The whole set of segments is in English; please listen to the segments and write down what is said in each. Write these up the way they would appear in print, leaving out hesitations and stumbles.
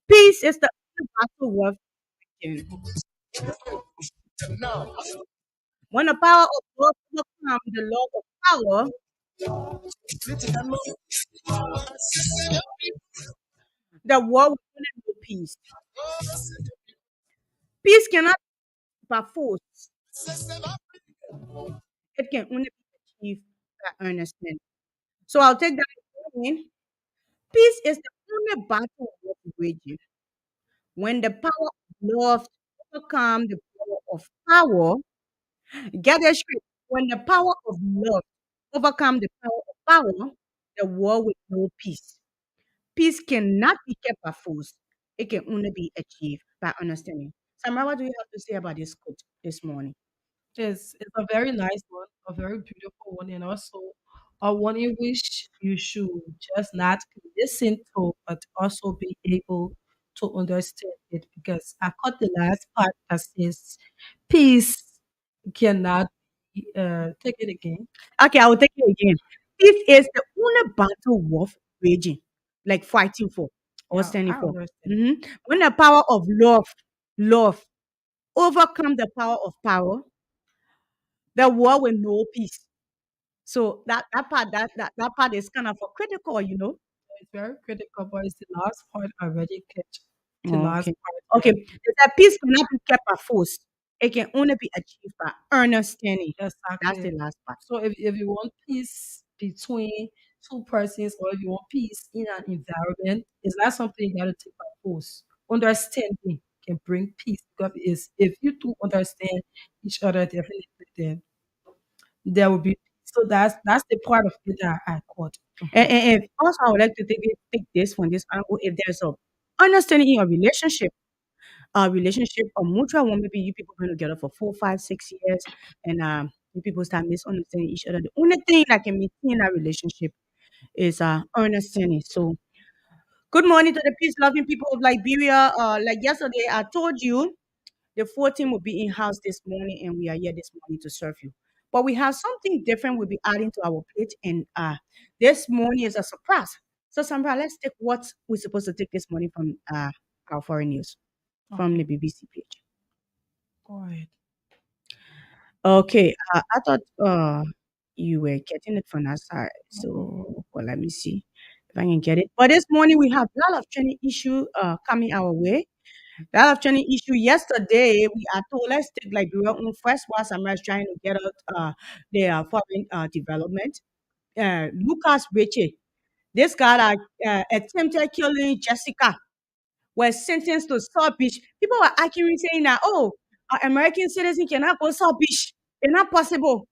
Peace is the only battle worth fighting. When the power of God overcomes the law of power, the world will only know peace. Peace cannot be by force. It can only be achieved by understanding. So I'll take that again. Peace is the only battle worth waging. When the power of love overcomes the power of power, get it straight. When the power of love overcomes the power of power, the world will know peace. Peace cannot be kept by force. It can only be achieved by understanding. Samra, what do you have to say about this quote this morning? It's a very nice one, a very beautiful one, and also a one in which you should just not listen to, but also be able to understand it. Because I caught the last part that says, "Peace cannot be, take it again." Okay, I will take it again. Peace is the only battle worth waging, like fighting for or Yeah, standing I for. understand. When the power of love overcome the power of power, the world will know peace. So that part is kind of a critical. It's very critical, but it's the last part I already catch. The last Okay. part Okay. where It's that peace cannot be kept by force. It can only be achieved by understanding. That's exactly. the last part. So if you want peace between two persons, or if you want peace in an environment, it's not something you gotta take by force. Understanding can bring peace, because is if you two understand each other, definitely then there will be peace. So that's the part of it that I caught. Mhm. And also, I would like to take this from this angle. If there's a understanding in a relationship, a mutual one, maybe you people been together for 4, 5, 6 years, and you people start misunderstanding each other. The only thing that can maintain that relationship is understanding. So, good morning to the peace loving people of Liberia. Like yesterday, I told you the 14 will be in house this morning, and we are here this morning to serve you. But we have something different we'll be adding to our plate, and this morning is a surprise. So, Sandra, let's take what we're supposed to take this morning from our foreign news from the Okay, BBC page. go ahead. Okay, I thought you were getting it from that side. Mm-mm. So, well, let me see if I can get it. But this morning we have a lot of training issue coming our way. A lot of training issue. Yesterday we are told let's take Liberia on first while Samara is trying to get out their foreign development. Lucas Riche, this guy that attempted killing Jessica, was sentenced to South Beach. People were arguing saying that, oh, American citizens cannot go South Beach. It's not possible.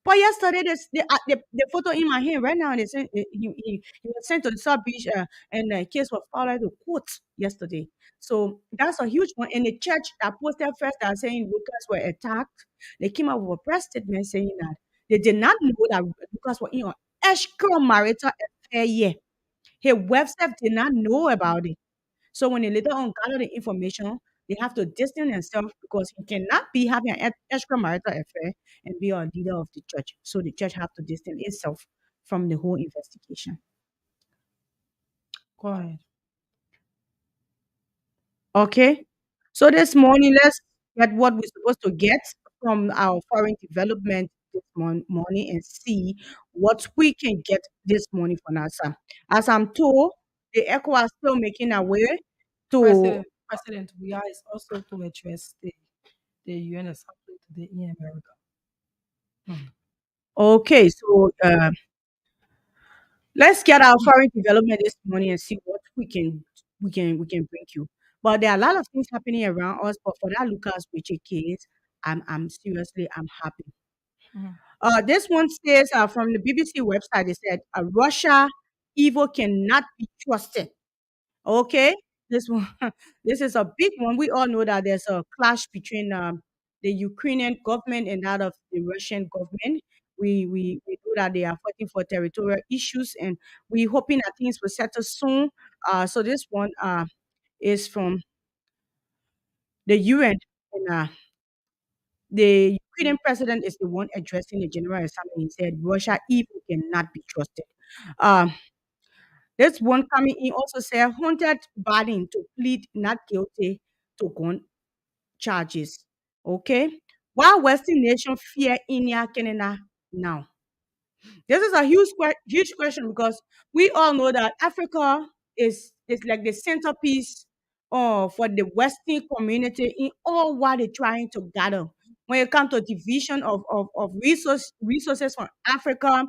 But yesterday, the photo in my hand right now, they sent he was sent to the South Beach, and the case was filed out to court yesterday. So that's a huge one. And the church that posted first that saying Lucas were attacked, they came out with a press statement saying that they did not know that Lucas was in an extramarital affair. Yeah, his website did not know about it. So when they later on gather the information, they have to distance themselves because he cannot be having an extramarital affair and be a leader of the church. So the church have to distance itself from the whole investigation. Go ahead. Okay. So this morning, let's get what we're supposed to get from our foreign development this morning and see what we can get this morning for NASA. As I'm told, the ECHO are still making our way to. President Buya is also to address the UN Assembly today in America. Hmm. Okay, so let's get our foreign development this morning and see what we can bring you. But there are a lot of things happening around us. But for that Lucas Richard case, I'm seriously I'm happy. Mhm. This one says from the BBC website. They said Russia evil cannot be trusted. Okay, this one, this is a big one. We all know that there's a clash between the Ukrainian government and that of the Russian government. We know that they are fighting for territorial issues, and we're hoping that things will settle soon. So this one is from the UN, and the Ukrainian president is the one addressing the General Assembly. He said Russia evil cannot be trusted. Um, This one coming in also said Hunter Biden to plead not guilty to gun charges. Okay. Why Western nation fear India, Canada now? This is a huge question because we all know that Africa is like the centerpiece for the Western community in all what they're trying to gather. When it comes to division of resources from Africa,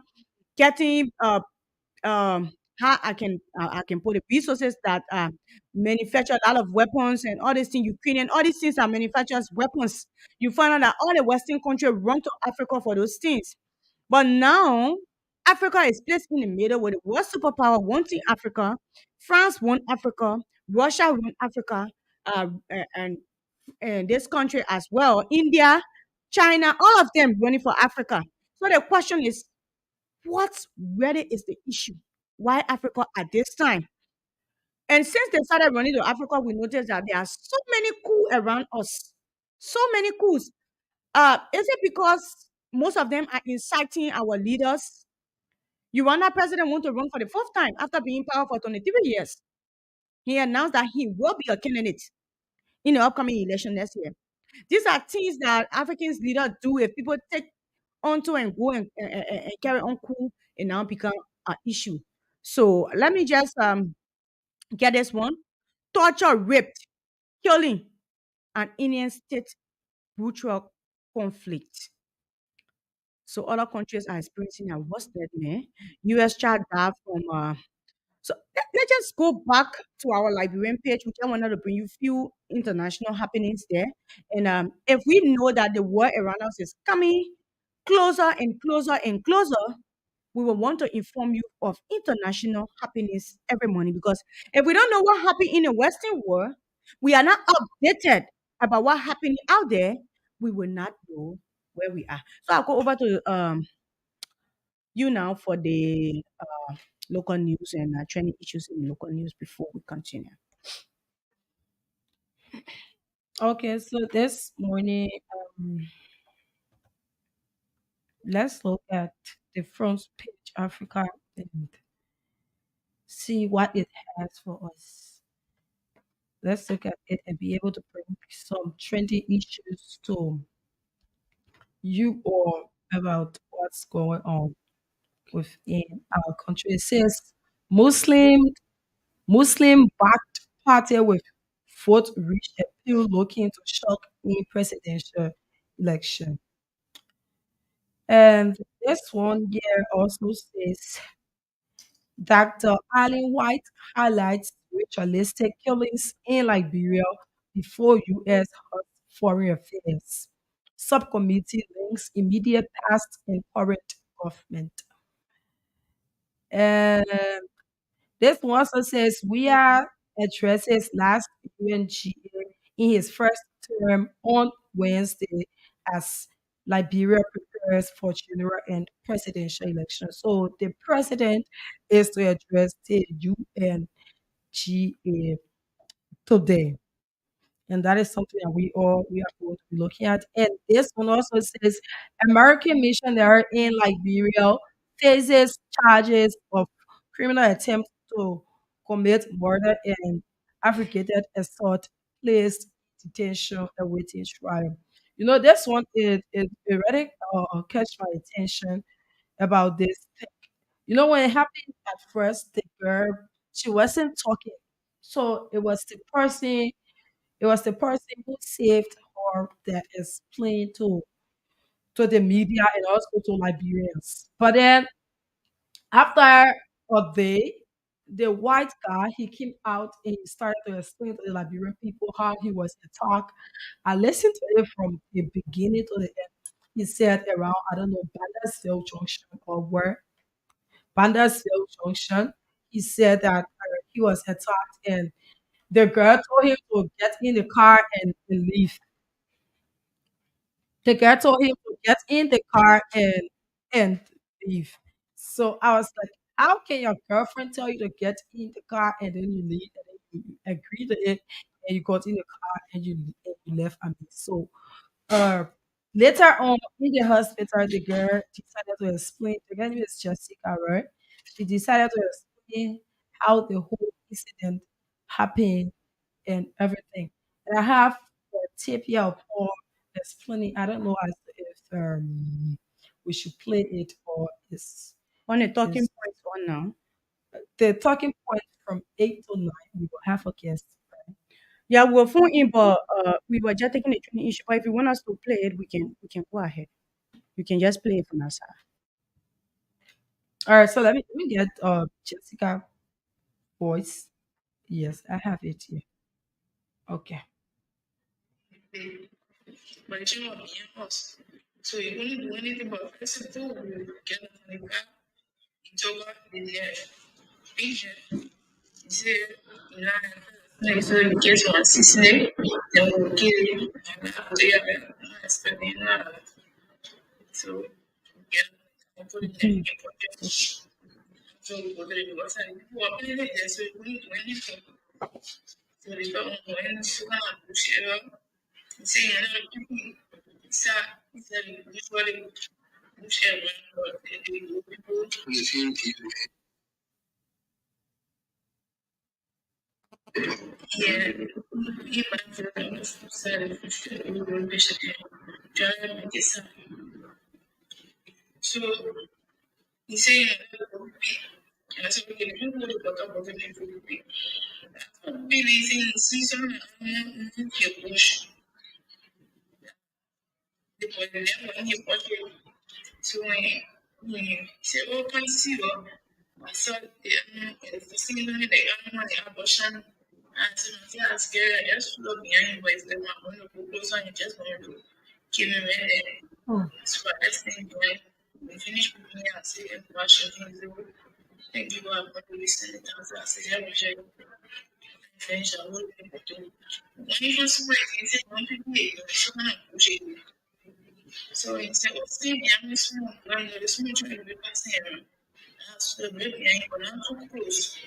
getting how I can put it, resources that manufacture a lot of weapons and all these things. Ukrainian, all these things are manufactures weapons. You find out that all the Western countries run to Africa for those things. But now Africa is placed in the middle with the world superpower wanting Africa, France want Africa, Russia want Africa, and this country as well, India, China, all of them running for Africa. So the question is, what really is the issue? Why Africa at this time? And since they started running to Africa, we noticed that there are so many coups around us. So many coups. Is it because most of them are inciting our leaders? Uganda president want to run for the fourth time after being in power for 23 years. He announced that he will be a candidate in the upcoming election next year. These are things that Africans leaders do if people take onto and go and carry on coup and now become an issue. So let me just get this one. Torture, raped, killing, and Indian state brutal conflict. So other countries are experiencing a worse nightmare. US child died from so let's just go back to our Liberian page, which I wanted to bring you few international happenings there. And if we know that the war around us is coming closer and closer and closer, we will want to inform you of international happenings every morning because if we don't know what happened in the Western world, we are not updated about what happening out there, we will not know where we are. So I'll go over to you now for the local news and trending issues in local news before we continue. Okay, so this morning, um, let's look at the front page Africa and see what it has for us. Let's look at it and be able to bring some trendy issues to you all about what's going on within our country. It says Muslim Muslim backed party with vote reach appeal looking to shock in presidential election. And this one here also says Dr. Allen White highlights ritualistic killings in Liberia before U.S. hot foreign affairs. subcommittee links immediate past and current government. And this one also says we are addresses last UNGA in his first term on Wednesday as Liberia prepares for general and presidential elections. So the president is to address the UNGA today. And that is something that we are going to be looking at. And this one also says American missionary in Liberia faces charges of criminal attempt to commit murder and aggravated assault, placed in detention awaiting trial. You know, this one it really catch my attention about this thing. You know, when it happened at first, the girl she wasn't talking, so it was the person who saved her that is playing to the media and also to Liberians. But then after a day, the white guy he came out and he started to explain to the Liberian people how he was attacked. I listened to it from the beginning to the end. He said around I don't know Bandersville Junction or where Bandersville Junction. He said that he was attacked and the girl told him to get in the car and leave. The guy told him to get in the car and leave. So I was like, how can your girlfriend tell you to get in the car and then you leave and then you agree to it and you got in the car and you left? I mean, so uh, later on in the hospital, the girl decided to explain. The girl name is Jessica, right? She decided to explain how the whole incident happened and everything. And I have a tip here of all explaining. I don't know as if we should play it or On the talking is points on now. the talking point from 8 to 9. We will have a guest. Yeah, we'll phone in, but we were just taking a training issue. But if you want us to play it, we can go ahead. You can just play it from our side. All right, so let me get Jessica voice. Yes, I have it here. Okay. But you know, yes. So you only do anything but person too. You get the car, you talk about the vision. You say, so you get one sister, then we'll kill you. So you have expecting so get put it in your pocket. So we go to the website. People are putting it there, so you don't do anything. So they don't go in, so now push it up. See, another people, it's a usually whichever people. Yeah, even said Bishop John Gisa. So he said, and so we can do what about the people. Really, season you push the point when you push it. So when you say, oh, can see what I saw the season the money abortion. And so I was scared. I just flew behind, but it's like my own local close on. You just want to keep me ready. Hmm. So I just think when we finish with me, I say, watch things. Thank you for listening. I say, yeah, we should finish our whole thing. When you go to break, you say, one people, so I'm not pushing. So instead of saying, I'm just going to listen to the passing. That's the break, and you're not too close.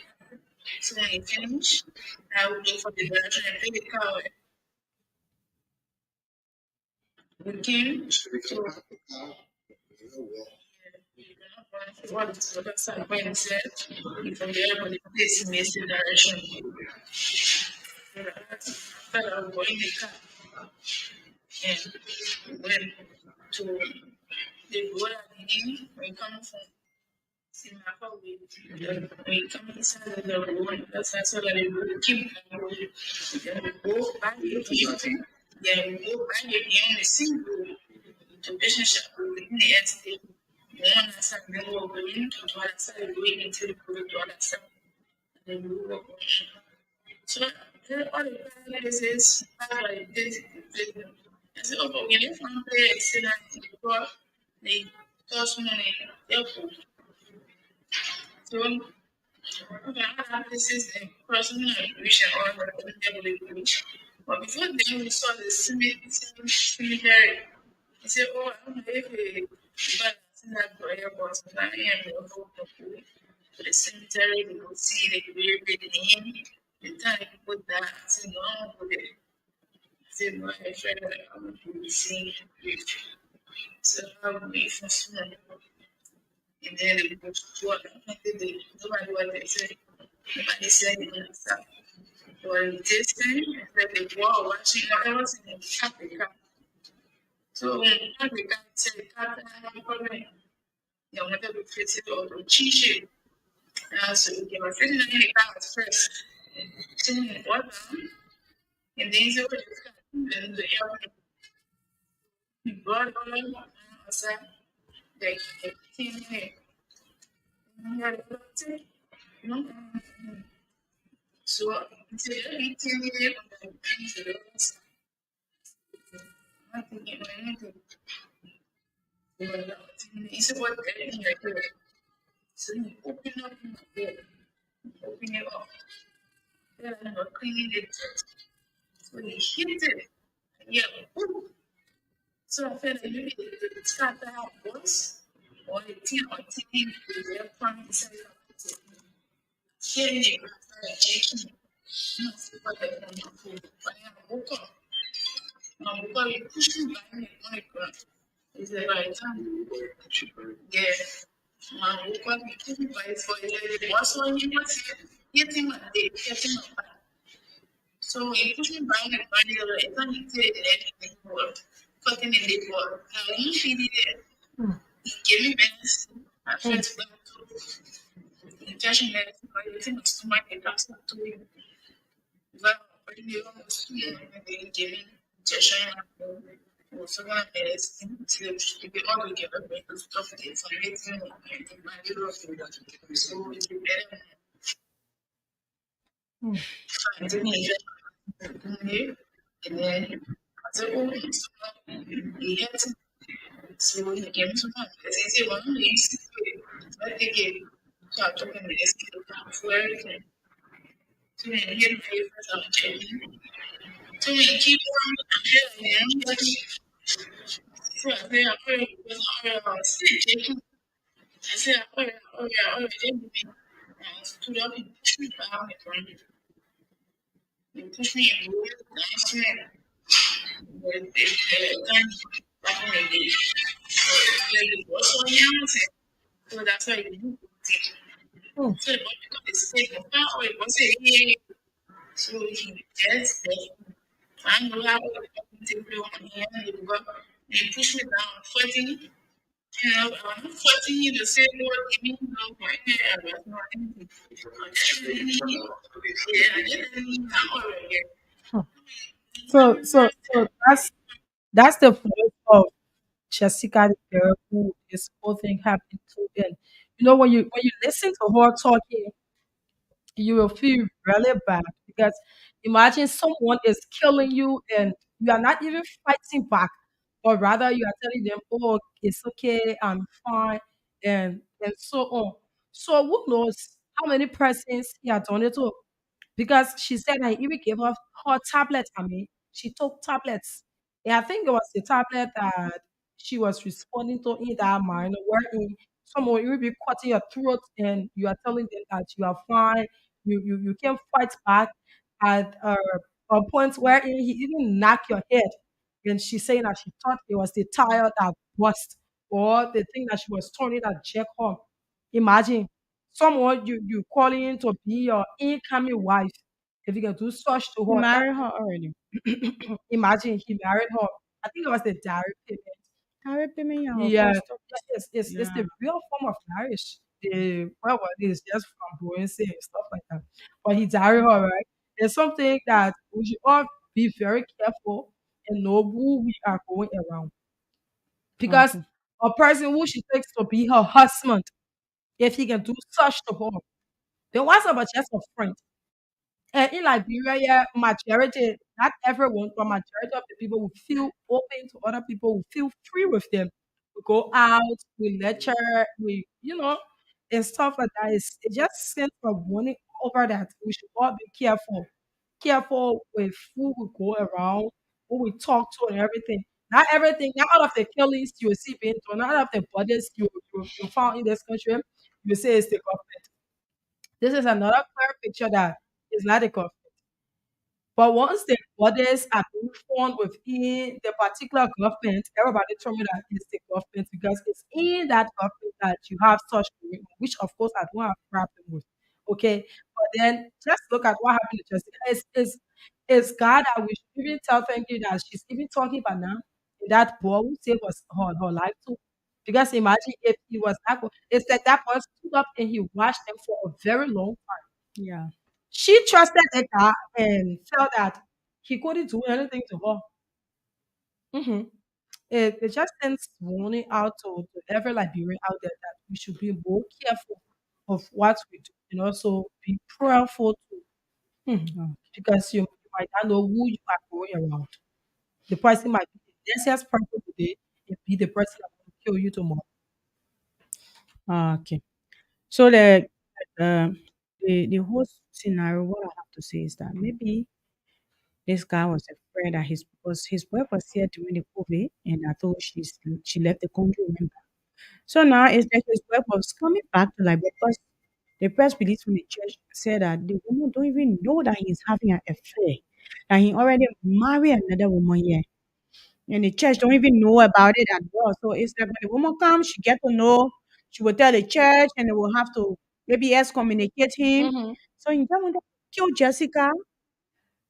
So when you finish, I will go for the direction and take the car. We came. So what the person when said, if I'm there, but this is the direction. After I go in the car and went to the road again, we come from Singapore, we come inside of the road, that's so that we will keep the road. Then we go back again, then we go back again, the same road to business within the estate. One side, then we'll go into the other side, going until we go to the other side. Then we will go in. So all the places are like this. said, oh, but when you found play excellent in the court, they toss money, therefore. So, okay, I have this is a personal equation or a double equation. But before then, we saw the cemetery. He said, oh, I don't know if a balance in that prayer was planning and the whole to the cemetery, they could see the grave in him. The time he put that, I said, no, with it. I said, no, I felt like I would be seeing grave. So I would be for soon. And then they would what nobody what they said. Nobody said it. So, well, this thing, that the wall watching, I was in Africa. So when Africa said, I'm coming. Yeah, whenever we fit it or cheat it. So they were fitting in the car first. So what now? And then they were and the brought on outside. They came here. No. So until they came here, I'm thinking, it's about everything I do. So you open up my bed, open it up. Then I'm cleaning it. So he hit it. Yeah. Ooh. So I felt like maybe the start to have voice or the team or team with their family side of it. Hearing it, I started shaking. Not what I want to do. But I woke up. Now, because he pushed me back in the ground. He said, right, yeah. Now, woke up, he pushed me by his foot. He said, what's wrong? He was hitting my leg, hitting my back. So he pushed me by the body, it's not anything more. Cutting in the ball. How you feel it? He gave me medicine. I felt well too. Injection medicine, but you think my stomach is just not doing well. But you almost they gave me injection. Also, one medicine to be all together, but stuff it's amazing. And my little food. So it's better. Hmm. I didn't inject. And then I said, oh, so he had to so he came to my place. He said, well, I'm used to it. I think it got to him this for everything. So then he had papers on checking. So we keep on telling him, so I said, I pray it was all right. Checking. I said, all right, then I stood up and pushed me back and he pushed me and moved downstairs. But it back in the day. So it was so young. So that's why you do it. Hmm. So the boy got his sick and found out it was a year. So he just said, I know how to take me on here and you got they push me down 14. You know, I'm 14 you to say Lord, give me no my hair. I was not anything. Yeah, I didn't need that already. Hmm. So that's the voice of Jessica the girl who this whole thing happened to. And when you listen to her talking, you will feel really bad because imagine someone is killing you and you are not even fighting back, but rather you are telling them, "Oh, it's okay, I'm fine," and so on. So who knows how many persons he had done it to? Because she said I even gave her tablet. I mean, she took tablets. And I think it was the tablet that she was responding to in that mind, wherein someone you will be cutting your throat and you are telling them that you are fine, you can fight back at a point wherein he even knocked your head. And she's saying that she thought it was the tire that burst or the thing that she was turning that jack home. Imagine someone you calling to be your incoming wife. If you can do such to He her, that married her already. imagine he married her. I think it was the direct payment. Harry payment, yeah, of Yeah, course. it's Yeah. the real form of marriage. The well, what it is just flamboyancy and stuff like that. But he married her, right? It's something that we should all be very careful and know who we are going around. Because Okay. a person who she takes to be her husband, if he can do such to her, then what's about just a friend? And in Liberia, yeah, majority not everyone, but majority of the people will feel open to other people, will feel free with them. We go out, we lecture, and stuff like that. It just sends a warning over that we should all be careful with who we go around, who we talk to, and everything. Not everything, not all of the killings you see being done, not all of the bodies you found in this country, you say it's the government. This is another clear picture that it's not the government. But once the borders are being formed within the particular government, everybody told me that it's the government because it's in that government that you have such commitment, which of course I don't have problem with. Okay. But then just look at what happened to Jessica. It's God that we should even tell thank you that she's even talking about now. That boy who saved her life too. Because imagine if he was not, it's like that boy stood up and he watched them for a very long time. Yeah. She trusted Edgar and felt that he couldn't do anything to her. Mhm. It just sends warning out to every Liberian out there that we should be more careful of what we do and also be prayerful too. Because you might not know who you are going around. The person might be the nicest person today and be the person that will kill you tomorrow. Okay. So the whole scenario, what I have to say is that maybe this guy was afraid that his wife was here during the COVID, and I thought she left the country. Remember? So now it's like his wife was coming back to Liberia because the press release from the church said that the woman don't even know that he's having an affair, that he already married another woman here. And the church don't even know about it at all. So it's like when the woman comes, she get to know, she will tell the church, and they will have to maybe excommunicate him. Mm-hmm. So he just wanted to kill Jessica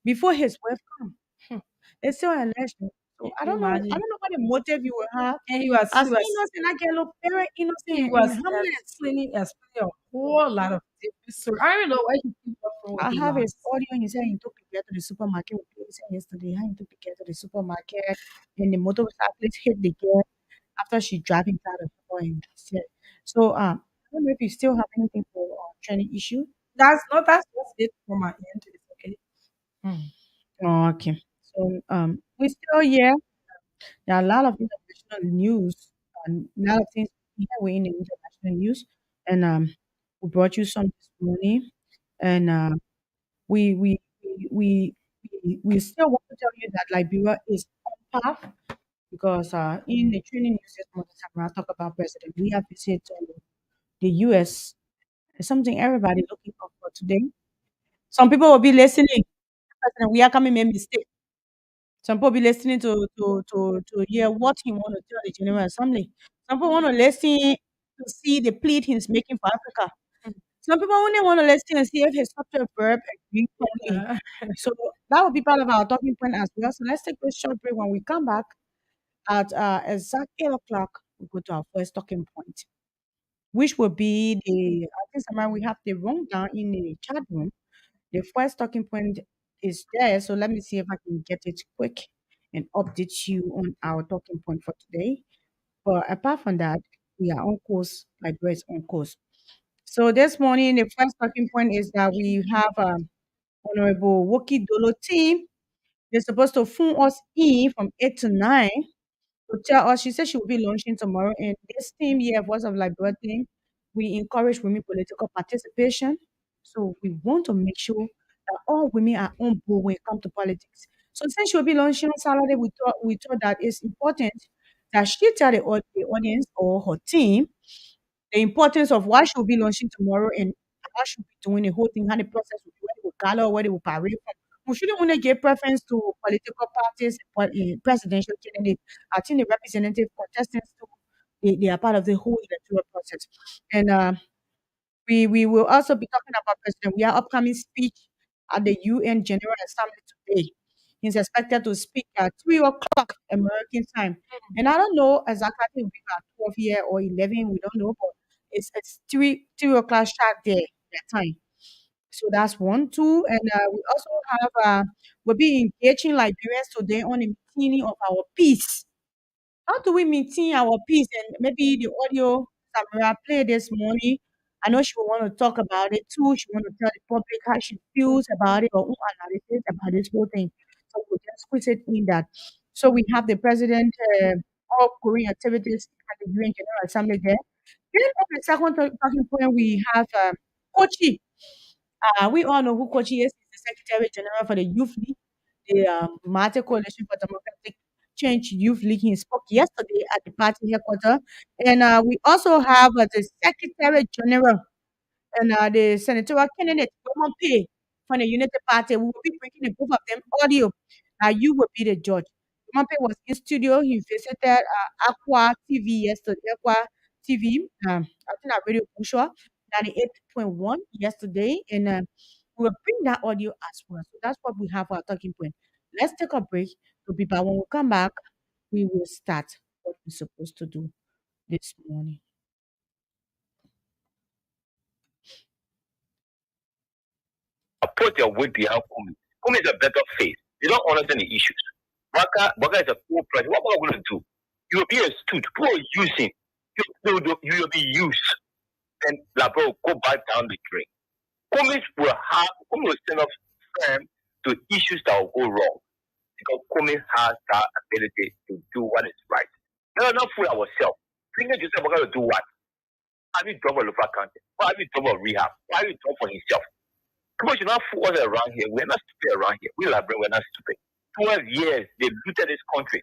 before his wife come. It's still alleged. So I don't know. I Imagine. don't know what the motive you will have. And he was As he was innocent, I get look very he innocent and was harmless. explaining a whole lot of different stories. I don't even know why he keep up with I the have his lies. audio. He said he took the girl to the supermarket. He said yesterday how he took the girl to the supermarket, and the motorcyclist hit the girl after she dragged him out of the car and said. So I don't know if you still have anything for training issue. That's just it from my end. It's okay. Mm. Oh, okay. So we still here. There are a lot of international news and a lot of things here we're in the international news, and we brought you some this morning, and we we we still want to tell you that Liberia is on path because in the training news this morning, Samara talk about President. We have visited the U.S. It's something everybody looking for today. Some people will be listening. President, we are coming made mistake. Some people be listening to hear what he want to tell the General Assembly. Some people want to listen to see the plea he's making for Africa. Some people only want to listen and see if his subject verb agree properly. Yeah. So that will be part of our talking point as well. So let's take a short break. When we come back at exact 8 o'clock, we go to our first talking point, which will be I think somewhere we have the rundown in the chat room. The first talking point is there. So let me see if I can get it quick and update you on our talking point for today. But apart from that, we are on course, like Grace on course. So this morning, the first talking point is that we have Honorable Woki Dolo team. They're supposed to phone us in from 8 to 9 to tell us. She said she will be launching tomorrow. And this team here, Voice of Liberia team, we encourage women political participation. So we want to make sure that all women are on board when it comes to politics. So since she will be launching on Saturday, we thought that it's important that she tell the audience or her team the importance of why she'll be launching tomorrow and how she'll be doing the whole thing, how the process will be, where they will gather, where they will parade from. We shouldn't only give preference to political parties, but presidential candidates. I think the representative contestants too, they are part of the whole electoral process. And we will also be talking about President. We are upcoming speech at the UN General Assembly today. He's expected to speak at 3 o'clock American time. And I don't know exactly if we are 12 here or 11, we don't know, but it's 3 o'clock sharp there, that time. So that's one, two. And we also have, we'll be engaging Liberians today on the meaning of our peace. How do we maintain our peace? And maybe the audio Samira played this morning. I know she will want to talk about it too. She want to tell the public how she feels about it or own analysis about this whole thing. so we'll just squeeze it in that. So we have the president of Korean activities at the UN General Assembly there. Then on the second talking point, we have Kochi. We all know who Kochi is. He's the Secretary General for the Youth League, the Mate Coalition for Democratic Change Youth League. He spoke yesterday at the party headquarters. And we also have the Secretary General and the senatorial candidate, Roman Pay, from the United Party. We will be bringing the both of them audio. You will be the judge. Roman Pay was in studio. He visited Aqua TV yesterday. Aqua TV, I think at Radio Bushwa, 98.1 yesterday. And we will bring that audio as well. So that's what we have for our talking point. Let's take a break. So, people, when we come back, we will start what we're supposed to do this morning. Approach your way behind Kumi. Kumi is a better face. They don't understand the issues. Waka is a poor president. What are we going to do? You will be a student. People will use him. You will be used. And Labro will go back down the drain. Kumi will stand up firm to issues that will go wrong. Because Kumi has that ability to do what is right. Let us not fool ourselves. Thinking to yourself, we're going to do what? Have you done for local accounting? What have you done for rehab? What have you done for himself? People should not fool us around here. We're not stupid around here. We're not stupid. 12 years, they looted this country.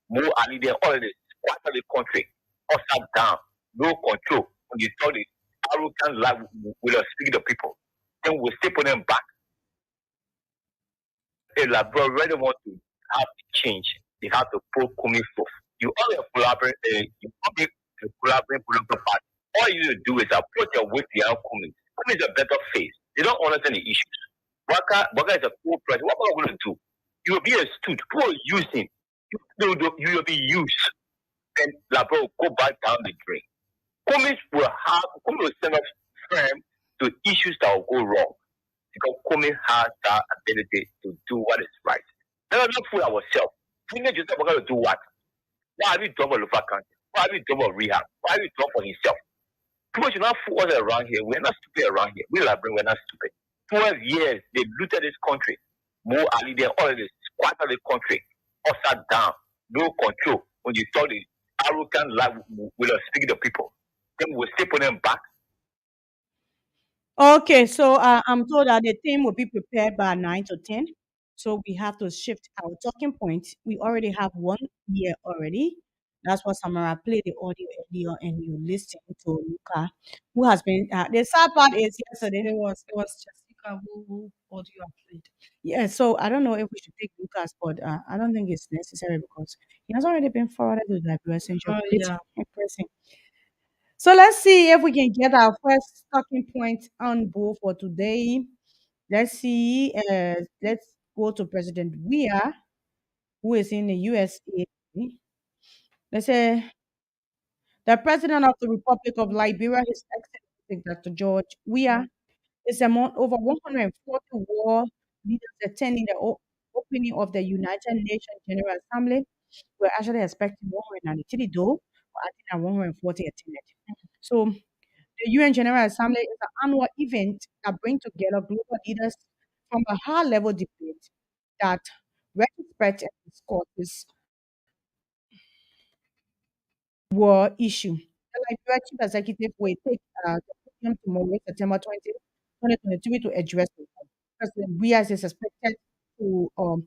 More Ali, they already squatted the country. Upside down. No control. When you saw the arrogant life with us speaking to people, then we'll still put them back. If Labro really want to have change, they have to pull Kumi forth. You only collaborate, you only collaborate political party. All you need to do is approach your way beyond Kumi. Kumi is a better face. They don't understand the issues. Waka is a poor president. What are we going to do? You will be a student. People will use him. You will be used. And Labro will go back down the drain. Kumi will stand up firm to issues that will go wrong. Because Kumi has that ability to do what is right. Let us not fool ourselves. Thinking to yourself, we're going to do what? What have you done for local country? What have you done for rehab? What have you done for himself? People should not fool us around here. We're not stupid around here. We're not stupid. 12 years, they looted this country. More Ali, they already squatted the country. Upside down. No control. When you saw the arrogant life with us speaking to people, then we'll still put them back. Okay, so I'm told that the team will be prepared by 9 to 10. So we have to shift our talking point. We already have one year already. That's what Samara played the audio earlier, and you listen to Luca, who has been. The sad part is yesterday. It was Jessica who audio played. Yeah, so I don't know if we should take Lucas, but I don't think it's necessary because he has already been forwarded to the Liberia Central. Oh It's yeah. impressive. So let's see if we can get our first talking point on board for today. Let's see. Let's go to President Weah, who is in the USA. Let's say the President of the Republic of Liberia, His Excellency Dr. George Weah, is among over 140 world leaders attending the opening of the United Nations General Assembly. We're actually expecting 193 though, but I think 140 attended. So the UN General Assembly is an annual event that brings together global leaders from a high-level debate that respect and discourses war issue. The Liberia Chief Executive will take the podium tomorrow, September 20, 2023, to address the war. President Bias is expected to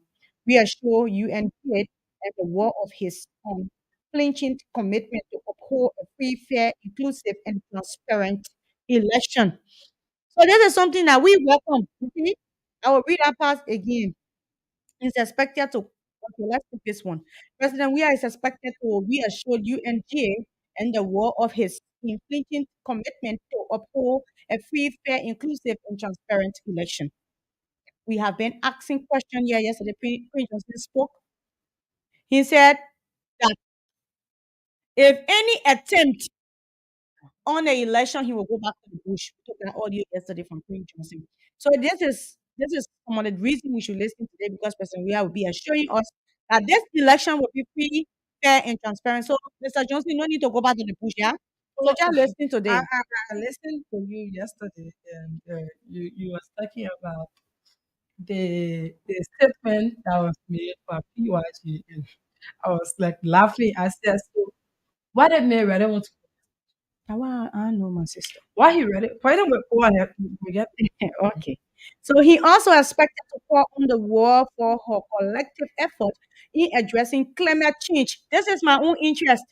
reassure UN aid and the war of his unflinching commitment to uphold a free, fair, inclusive, and transparent election. So this is something that we welcome. You see, I will read that part again. Is expected to, okay, let's take this one. President Weah is expected to reassure UNGA and the world of his unflinching commitment to uphold a free, fair, inclusive, and transparent election. We have been asking questions here yesterday. Prince Johnson spoke. He said that if any attempt on the election, he will go back to the bush. We took an audio yesterday from Prince Johnson. So this is some of the reason we should listen today because President Weah will be assuring us that this election will be free, fair, and transparent. So, Mr. Johnson, no need to go back to the bush, yeah? So Oh, just listen I, today. I, I listened to you yesterday, and you was talking about the statement that was made by PYG, and I was like laughing. I said, "So why did Mary I don't want to? Now, I know my sister. Why he read it? Why don't we go ahead? We get Okay. So he also expected to call on the war for her collective effort in addressing climate change. This is my own interest.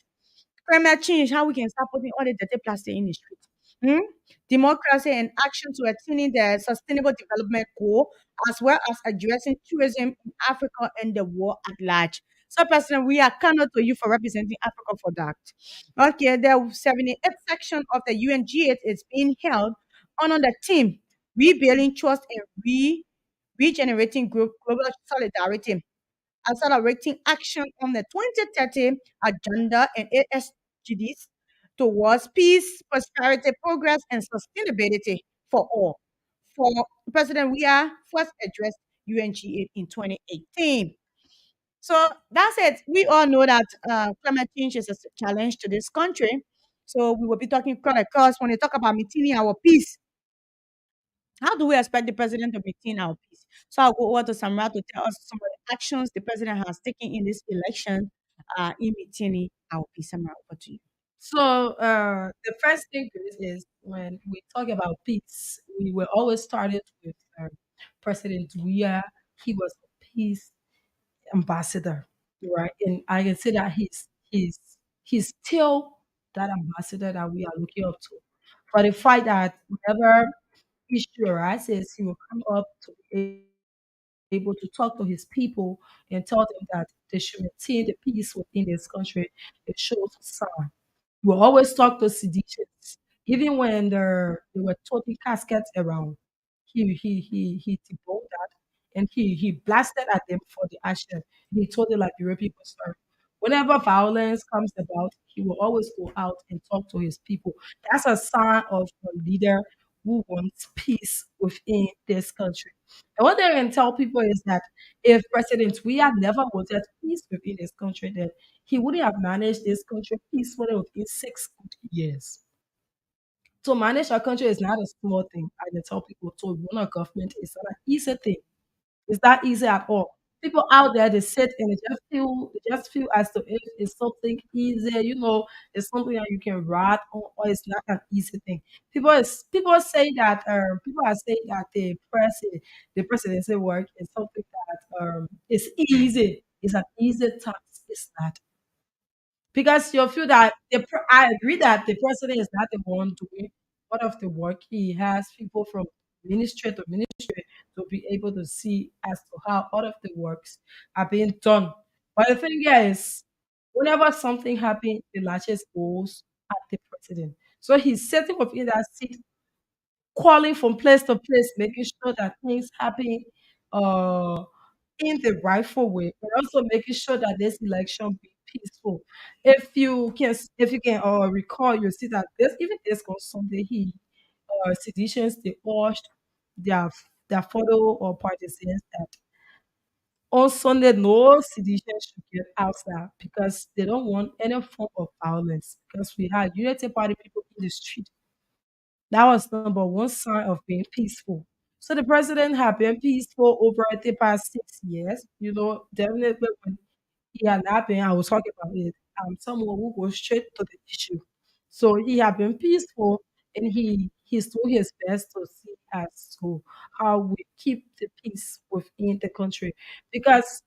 Climate change, how we can start putting all the dirty plastic in the street. Hmm? Democracy and action to attaining the sustainable development goal, as well as addressing tourism in Africa and the world at large. So, President, we are cannot to you for representing Africa for that. Okay, the 78th section of the UNG8 is being held on the theme rebuilding trust and regenerating global solidarity, accelerating action on the 2030 agenda and ASGDs towards peace, prosperity, progress, and sustainability for all. For President Weah first addressed UNG8 in 2018. So that's it. We all know that climate change is a challenge to this country. So we will be talking climate because when you talk about maintaining our peace, how do we expect the president to maintain our peace? So I'll go over to Samra to tell us some of the actions the president has taken in this election in maintaining our peace. Samra, over to you. so. The first thing is when we talk about peace, we were always started with President Weah. He was a peace ambassador, right? And I can say that he's still that ambassador that we are looking up to. For the fact that whenever issue arises, he will come up to be able to talk to his people and tell them that they should maintain the peace within this country. It shows a sign. He will always talk to seditionists, even when they were toting caskets around. He debunked that, and he blasted at them for the action. He told the Liberian people, sorry. Whenever violence comes about, he will always go out and talk to his people. That's a sign of a leader who wants peace within this country. And what they can tell people is that if President we had never wanted peace within this country, then he wouldn't have managed this country peacefully within 6 good years. To manage a country is not a small thing. I can tell people to run a government is not an easy thing. It's not easy at all. People out there they sit and they just feel as though it's something easy, it's something that you can write on, or it's not an easy thing. People are saying that the presidency work is something that is easy. It's an easy task. It's not. Because you feel that I agree that the president is not the one doing part of the work. He has people from ministry to ministry to be able to see as to how all of the works are being done. But the thing is, whenever something happens, the largest goes at the president. So he's sitting within that seat, calling from place to place, making sure that things happen uh, in the rightful way, and also making sure that this election be peaceful. If you can recall, you see that this on Sunday, seditions they urged their their fellow or partisans that on Sunday no sedition should get outside because they don't want any form of violence because we had Unity Party people in the street. That was number one sign of being peaceful. So the president had been peaceful over the past 6 years. Definitely when he had not been, I was talking about it. Someone who goes straight to the issue. So he had been peaceful, and he's doing his best to see as to how we keep the peace within the country. Because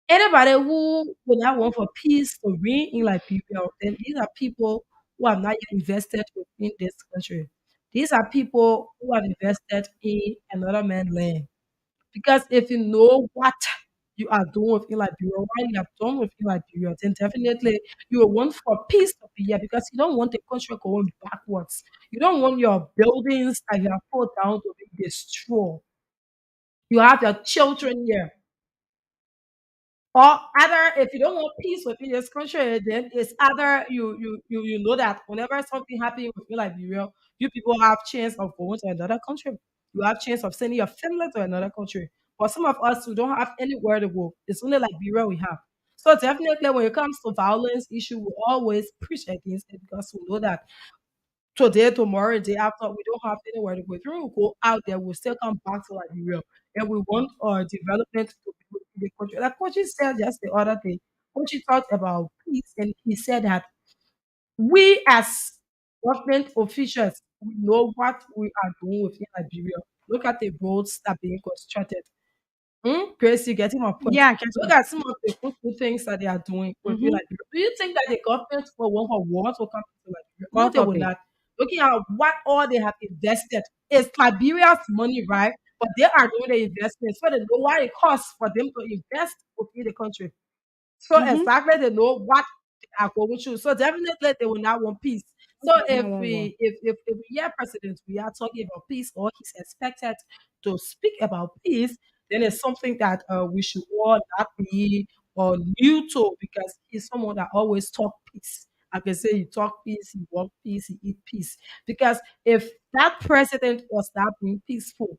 anybody who would not want for peace to reign in Liberia, then these are people who have not yet invested within this country. These are people who have invested in another man's land. Because if you know what you are doing within Liberia, what you have done within Liberia, then definitely you will want for peace to be here because you don't want the country going backwards. You don't want your buildings that you have put down to be destroyed. You have your children here. Or other, if you don't want peace within this country, then it's other you know that whenever something happens within Liberia, you people have chance of going to another country. You have chance of sending your family to another country. But some of us who don't have anywhere to go, it's only Liberia we have. So definitely when it comes to violence issue, we always preach against it because we know that today, tomorrow, day after, we don't have anywhere to go. If we go out there, we'll still come back to Liberia. and we want our development to be good in the country. Like Kochi said just the other day, Kochi talked about peace, and he said that we as government officials, we know what we are doing within Liberia. Look at the roads that are being constructed. Grace, you getting my point. Yeah, I guess Look so. at some of the good things that they are doing within Mm-hmm. Liberia. Do you think that the government will want for war to come to Liberia? No, God they will forbid. not. Looking at what all they have invested, it's Liberia's money, right? But they are doing the investment, so they know what it costs for them to invest within the country. So Mm-hmm. exactly they know what they are going through. So definitely they will not want peace. So No one will. if we hear president, we are talking about peace, or he's expected to speak about peace, then it's something that we should all not be new to, because he's someone that always talk peace. I can say he talk peace, he walk peace, he eat peace. Because if that president was not being peaceful,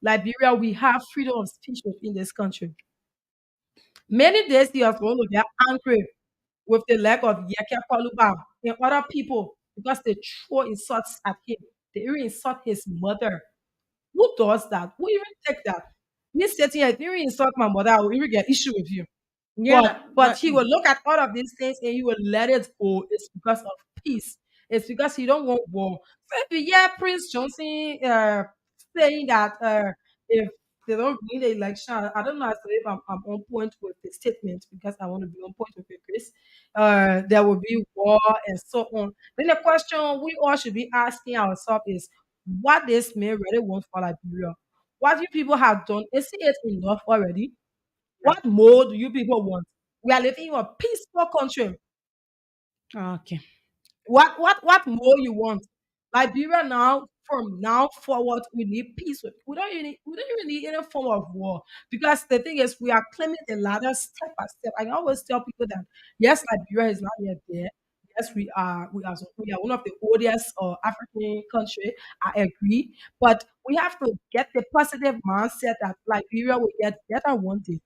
Liberia, we have freedom of speech within this country. Many days he was going to get angry with the leg of Yeke Paluba and other people because they throw insults at him. They even insult his mother. Who does that? Who even take that? Me sitting here, if you even insult my mother, I will even get issue with you. Yeah, But he will look at all of these things and he will let it go. It's because of peace. It's because he don't want war. So if you hear Prince Johnson saying that if they don't win the election, I don't know as to if I'm on point with the statement, because I want to be on point with it, Chris. There will be war and so on. Then the question we all should be asking ourselves is, what this man really wants for Liberia? What you people have done, is it enough already? yeah. What more do you people want? We are living in a peaceful country. Okay. What more you want? Liberia now, from now forward, we need peace. We don't even need any form of war, because the thing is, we are climbing the ladder step by step. I always tell people that yes, Liberia is not yet there. Yes, we are one of the oldest African country. I agree, but we have to get the positive mindset that Liberia will get better one day.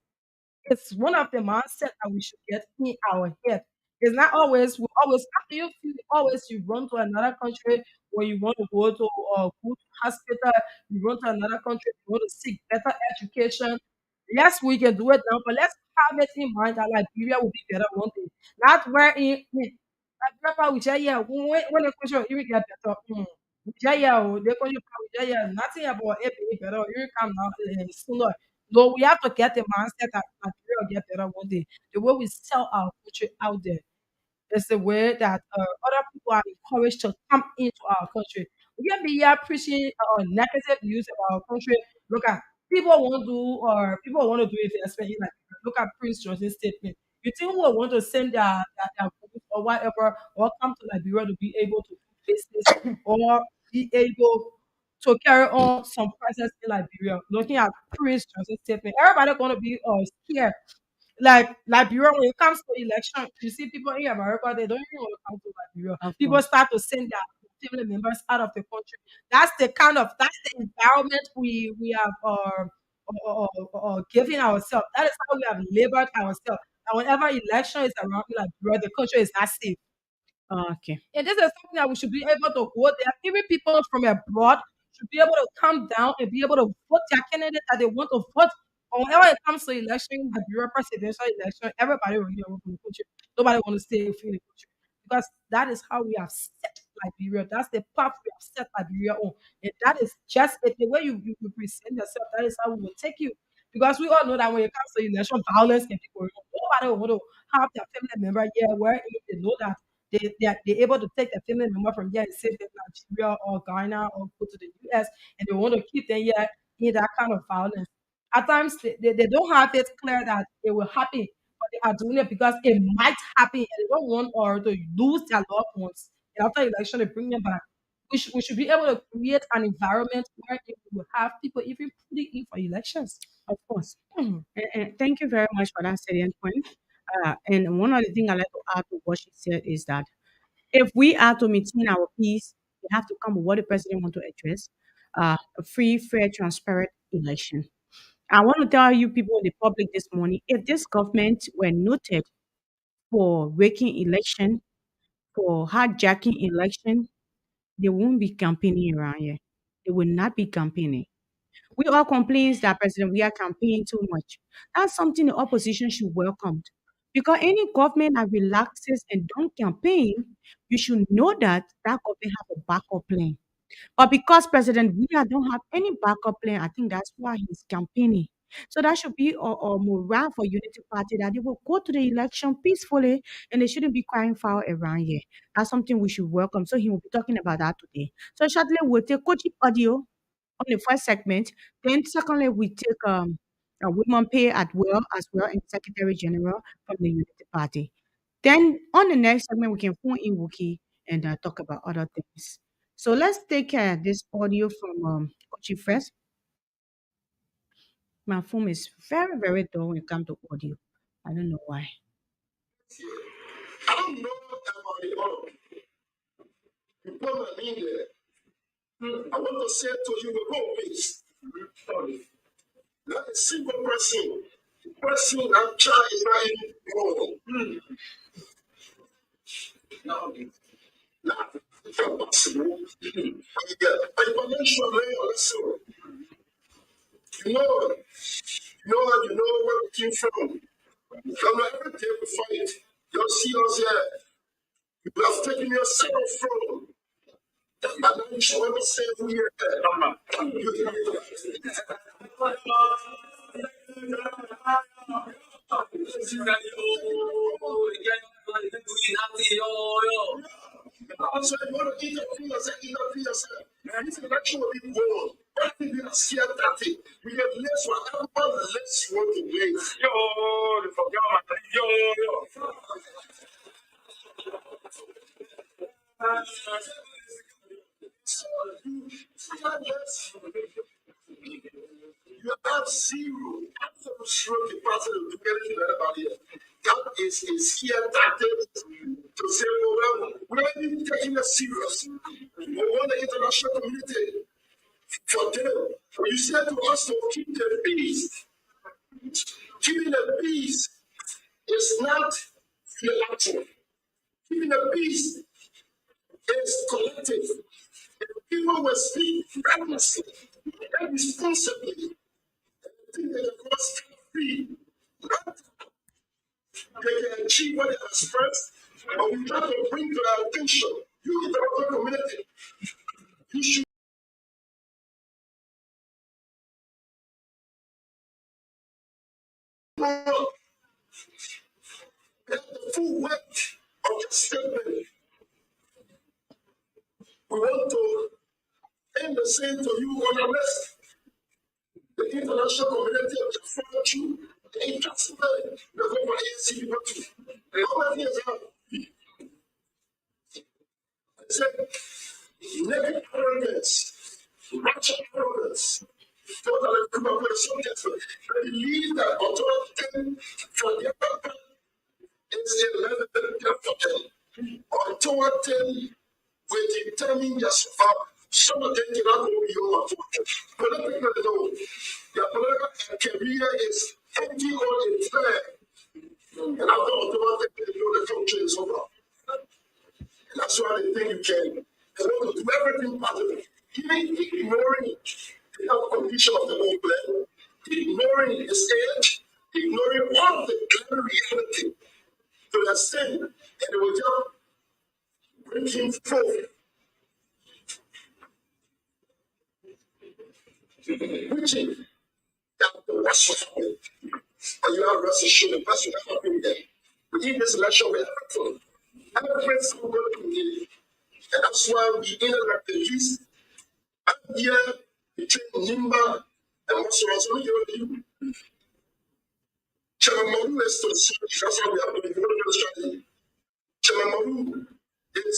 It's one of the mindset that we should get in our head. It's not always we always after you feel always you run to another country when you want to go to a good hospital, you run to another country, you want to seek better education. Yes, we can do it now, but let's have it in mind that Liberia will be better one day. Not where in Liberia we say yeah, when the country will even get better. Yeah, they call you nothing about it being better. You come now sooner. No, we have to get the mindset that Nigeria will get better one day. The way we sell our country out there is the way that other people are encouraged to come into our country. We can be here preaching negative news about our country. Look at people want to do investment in like look at Prince Johnson's statement. You think we want to send their goods or whatever or come to Liberia to be able to do business or be able to carry on some process in Liberia? Looking at Prince Johnson's statement, everybody gonna be scared like Liberia, when it comes to election, you see people in America, they don't even want to come to Liberia. Of People course. start to send their family members out of the country. That's the environment we have given ourselves. That is how we have labored ourselves. And whenever election is around, in Liberia, the country is not safe. Okay. And this is something that we should be able to go there. Even people from abroad should be able to come down and be able to vote their candidate that they want to vote. Or whenever it comes to election, the Bureau presidential election, everybody will hear from the country. Nobody want to stay within the country. Because that is how we have set Liberia. That's the path we have set Liberia on. And that is just it. The way you present yourself, that is how we will take you. Because we all know that when it comes to election, violence can be going on. Nobody will want to have their family member here where they know that they're able to take a family member from here and save them in Nigeria or Ghana or go to the US, and they want to keep them here in that kind of violence. At times they don't have it clear that it will happen, but they are doing it because it might happen and they don't want or to lose their loved ones. And after election they bring them back. We should be able to create an environment where we will have people even putting in for elections. Of course. Mhm. And thank you very much for that salient point. And one other thing I like to add to what she said is that if we are to maintain our peace, we have to come with what the president want to address, a free, fair, transparent election. I want to tell you people in the public this morning, if this government were noted for breaking election, for hijacking election, they won't be campaigning around here. They will not be campaigning. We all complain that President we are campaigning too much. That's something the opposition should welcome. Because any government that relaxes and don't campaign, you should know that that government have a backup plan. But because President William don't have any backup plan, I think that's why he's campaigning. So that should be a morale for Unity Party that they will go to the election peacefully and they shouldn't be crying foul around here. That's something we should welcome. So he will be talking about that today. So shortly we'll take coaching audio on the first segment. Then secondly we take a women pay at will as well and Secretary General from the Unity Party. Then on the next segment, we can phone in Wookie and talk about other things. So let's take this audio from Kochi first. My phone is very, very dull when it comes to audio. I don't know why. I don't know about the other people that mean there. I want to say to you, the whole piece. Not a single person I'm trying right wrong. No, not impossible. Yeah, financial layer, listen. You know, you know where we came from. From every day we fight, you'll see us here. You have taken yourself from. And now you should understand who you're at. So you want to interfere yourself. Man, this election will be won. I think we are scared that it. We have less whatever less you want to win. You have zero, absolute zero capacity to do anything better about it. That is a scare tactic to say, well, we're not even taking it serious. We want the international community for them. You said to us to keep the peace. Keeping the peace is not reactive. Keeping the peace is collective. If people will speak recklessly and responsibly, think they can cross free, they can achieve what they have expressed, but we try to bring to their attention, you in the local community, you should know that the full weight of the statement. We want to end the same to you on the list. The international community of the fortune, the investment, the government agency people too. All of these are, I said, naked arrogance, ratchet arrogance, totally come up with subjects. They believe that authority from the upper is a level of authority will determine your survival. Some of them cannot go beyond authority. Politically, though, their political career is empty on its back. And after authority, they know the country is over. And that's why they think you can. They want to do everything possible, even ignoring the health condition of the whole planet, ignoring his age, ignoring all of the clear reality to their sin, and they will just bring him forth, preaching that the worst will happen. And you have rest assured the best will happen there. Within this election, we have everything. Every single community. And that's why we interact the least. I'm here between Nimba and Mosoro. So we give you. Chamamaru is to see. That's why we have to be very strategy. Chamamaru is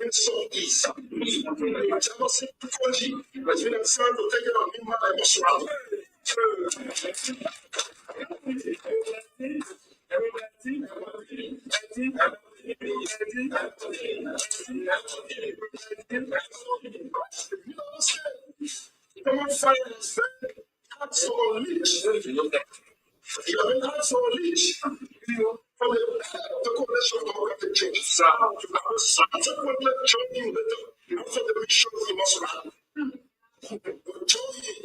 in southeast. Chamasi Koji has been assigned to take it on Nimba and Mosoro. Come on, fire is very hard to unleash. You have been hard to unleash from the coalition of democratic change. You have subsequently joining with the mission we must run. Joining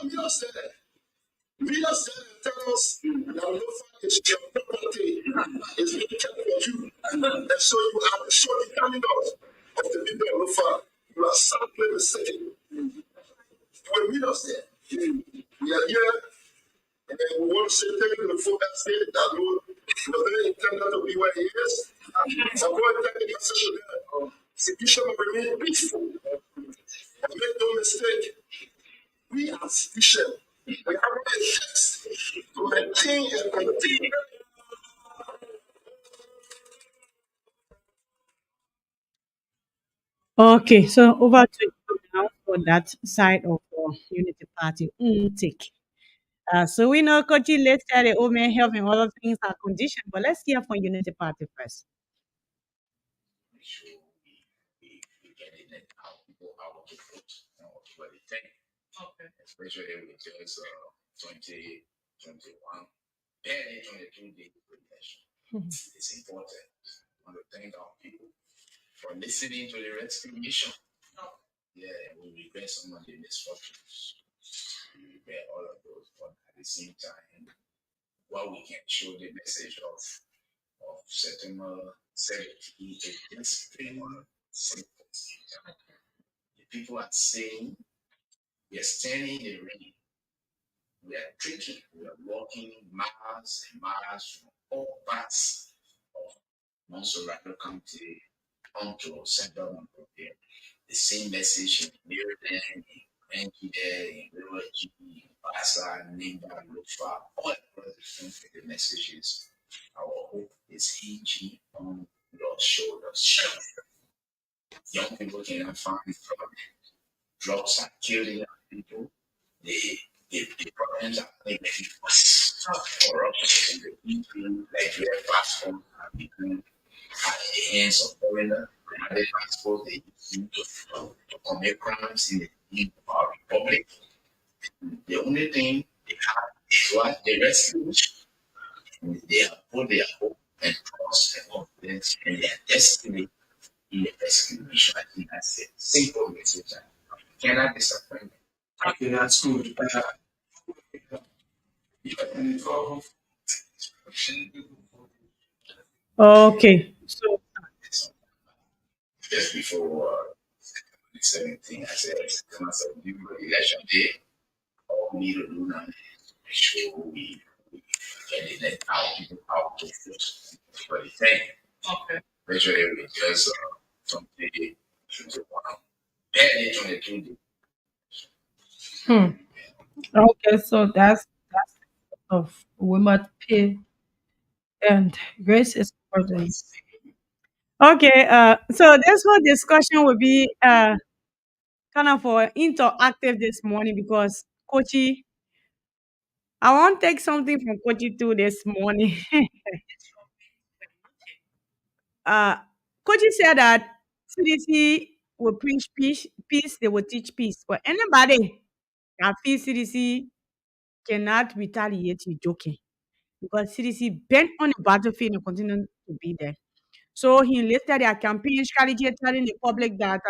Leaders said, leaders said and tell us that Lofa is your property, is being kept for you. And so you are surely coming out of the people of Lofa. You are sadly mistaken. You will meet us there. We are here, and then we want to say thank you to the folk that stayed that Lord was very intended to be where he is. So go and take the message to them. Situation will remain peaceful. And make no mistake, we are sufficient. We have what it takes to maintain and continue. Okay, so over to you now for that side of Unity Party. Take. So we know Kochi later the women health and other things are conditioned, but let's hear from Unity Party first. Make sure we get it and how people out to vote and what they think. Okay. Especially with just 2021, barely 22 days of election. It's important. I want to thank our people for listening to the rescue mission. Yeah, we regret some of the misfortunes. We regret all of those, but at the same time, while we can show the message of September 17th, it is pretty much simple. The people are saying we are standing in the rain, we are drinking, we are walking miles and miles from all parts of Monserrato County onto Central Monrovia. The same message in Maryland, in Benji, in Little G, in Bassa, Nimba, Lufa, all across the country. The message is our hope is hinging on Lord's shoulders. Young people cannot find employment. Drugs are killing young people. The problems are making worse. Corruption in the people, Nigeria platform are becoming at the hands of foreigners. Another passport they use to commit crimes in the name of our republic. The only thing they have is what the rescue. They have put their hope and trust and confidence in their destiny in the rescue mission. I think that's it. Simple message. You cannot disappoint me. Okay, that's good. Okay, so Just before the 17th, I said, come on, election day. All we need to do now is make sure we get it let out people out to vote for the thing. Okay. Especially with just from the 21. Barely 22. Hmm. Okay, so that's of we must pay and grace is important. okay, so this whole discussion will be kind of interactive this morning because Kochi, I want to take something from Kochi too this morning. uh, Kochi said that CDC will preach peace, they will teach peace. But anybody that feels CDC cannot retaliate, you joking. Because CDC bent on the battlefield and continue to be there. So he listed their campaign strategy, telling the public that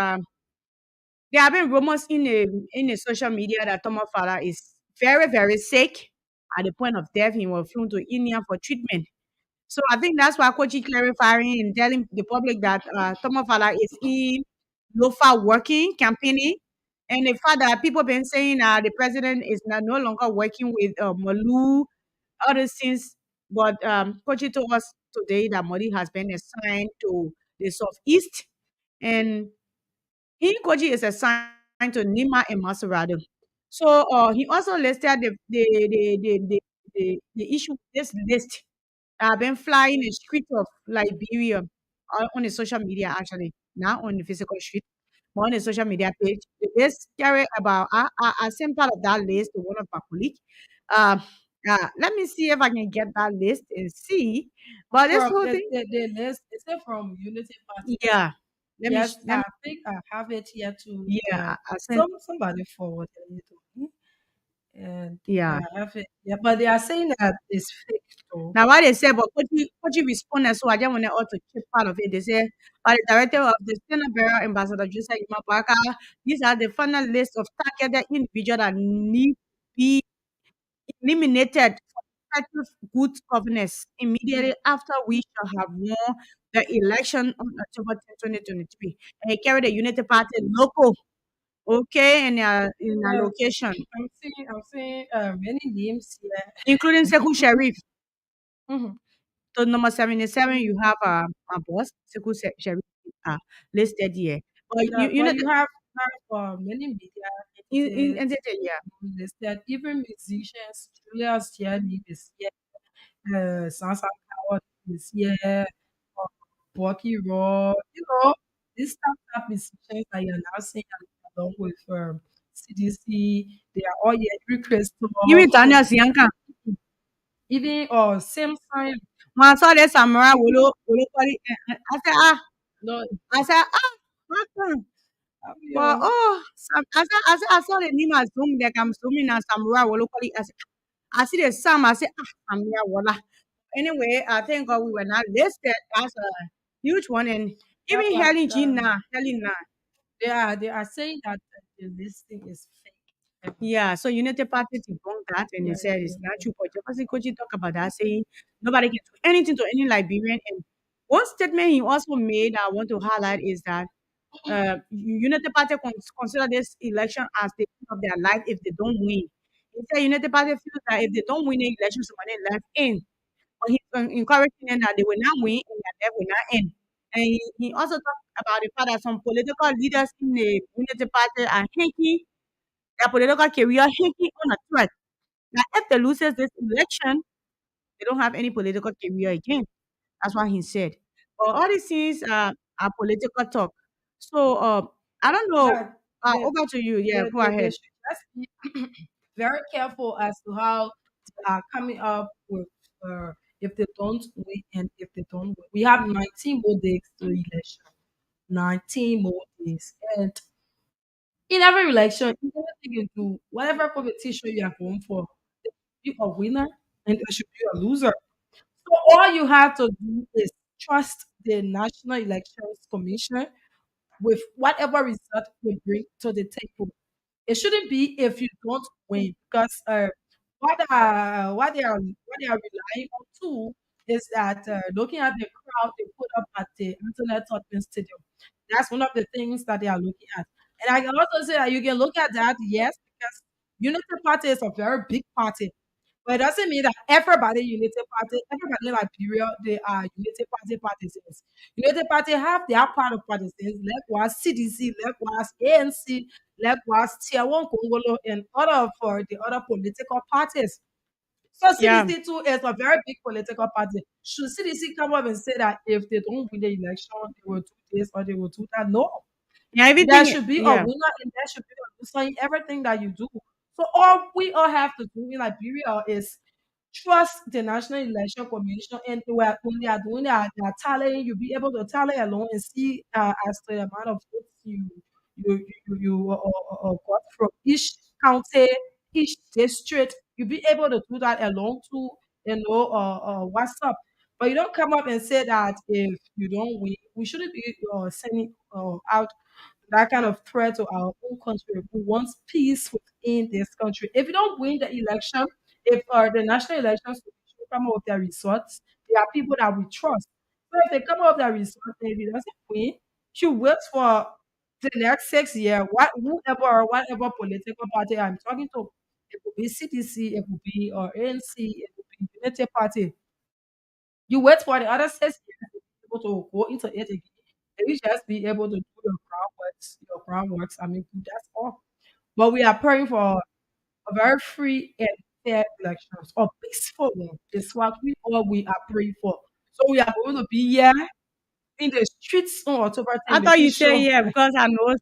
there have been rumors in the social media that Thomas Fala is very, very sick at the point of death. He was flown to India for treatment. So I think that's why Kochi clarifying and telling the public that Thomas Fala is in Lofa working, campaigning. And the fact that people been saying the president is no longer working with Malu, other things. But Kochi told us today that Modi has been assigned to the Southeast. And Koji is assigned to Nima and Maserado. So he also listed the issue this list been flying the streets of Liberia on the social media actually, not on the physical street, but on the social media page. The list carry about a same part of that list to one of my colleagues. Uh, let me see if I can get that list and see. But this From whole thing, the list, is it from Unity Party? yeah. Yes, Let I me think I have it here too. yeah. I sent Somebody forwarded it to me, and yeah. I have it. Yeah, but they are saying that it's fake though. Now, what they say, but Koji responded, so I just want to also keep part of it. They say, by the director of the Senior Bureau, Ambassador Joseph Imapaka, these are the final list of targeted individuals that need. be eliminated for effective good governance immediately after we shall have won the election on October 10, 2023. And he carried the Unity Party local, okay, in a Yeah, location, I'm seeing many names here. including Sekou Sharif. Mhm. So number 77, you have my boss, Sekou Sharif, uh, listed here. But Yeah, you but know, you have many media in entities yeah. listed, even musicians. Julius Jeremy is here. Sansa Coward is here. Uh, Bucky Raw. These top musicians that you're now seeing along with CDC, they are all here. Every Even Christoph, Tanya Sianka. even same time. When I saw the samurai, Wolo Kori, I said, No, how come? But yeah, I saw the name as zoom, like I'm zooming and samurai, Wolo Kori. I see the Sam, I said, samurai, Wala. Anyway, I thank God we were not listed. That's a huge one. And that's even what Helen G now, Helen now. they are saying that the listing is fake. Yeah, so Unity Party debunked that and they Yeah, said yeah, it's not true. But Jefferson Koji talked about that, saying nobody can do anything to any Liberian. And one statement he also made I want to highlight is that Unity Party consider this election as the end of their life if they don't win. He said Unity Party feels that if they don't win the election, somebody left in. But he's encouraging them that they will not win and that they will not end. And he also talked about the fact that some political leaders in the Unity Party are hinky their political career hanging on a thread. Now, if they loses this election, they don't have any political career again. That's what he said. But all these things are political talk. So I don't know. yeah. They, Over to you. Yeah, go they ahead. should just be very careful as to how they are coming up with if they don't win and if they don't win. We have 19 more days to election. 19 more days. And in every election, in everything you do, whatever competition you are going for, there should be a winner and there should be a loser. So all you have to do is trust the National Elections Commission with whatever result they bring to the table. It shouldn't be if you don't win because what they are relying on too is that looking at the crowd they put up at the Antoinette Tottenham Stadium. That's one of the things that they are looking at. And I can also say that you can look at that, yes, because Unity Party is a very big party. But it doesn't mean that everybody Unity Party, everybody in Liberia, they are Unity Party partisans. Unity Party have their part of partisans, likewise CDC, likewise ANC, likewise Tier 1 Congolo, and other for the other political parties. So Yeah. CDC too is a very big political party. Should CDC come up and say that if they don't win the election, they will do this or they will do that? No. Yeah, There everything. should be a Yeah. winner and there should be a loser in everything that you do. So all we all have to do in Liberia is trust the National Election Commission, and when they are doing their tallying, you'll be able to tally along and see as to the amount of votes you got from each county, each district. You'll be able to do that along to WhatsApp. But you don't come up and say that if you don't win, we shouldn't be sending out that kind of threat to our own country. We want peace within this country. If you don't win the election, if the National Elections Commission come up with their results, there are people that we trust. So if they come up with their results and if it doesn't win, you wait for the next 6 years, whoever or whatever political party I'm talking to, it could be CDC, it could be ANC, it could be Unity Party. You wait for the other 6 years to be able to go into it again. And you just be able to do your groundworks. I mean, that's all. But we are praying for a very free and fair elections, a peaceful one. It's what we are praying for. So we are going to be here in the streets on October I 10, thought making you said sure yeah because I know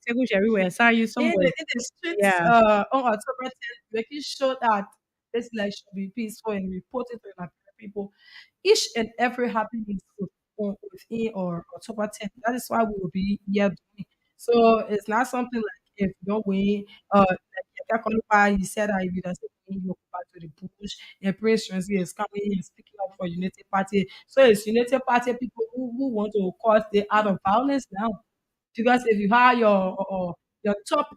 Sekou Sherry will assign you in the somebody. in the streets Yeah. on October 10th, making sure that this election will be peaceful and reporting to the Nigerian people each and every happening within or October 10th. That is why we will be here doing. So it's not something like if you don't win, like Yakakolupa, he said that if he doesn't win, he'll go back to the bush. And Prince Translate is coming and speaking up for Unity Party. So it's Unity Party people who want to cause the art of violence now. Because if you have your top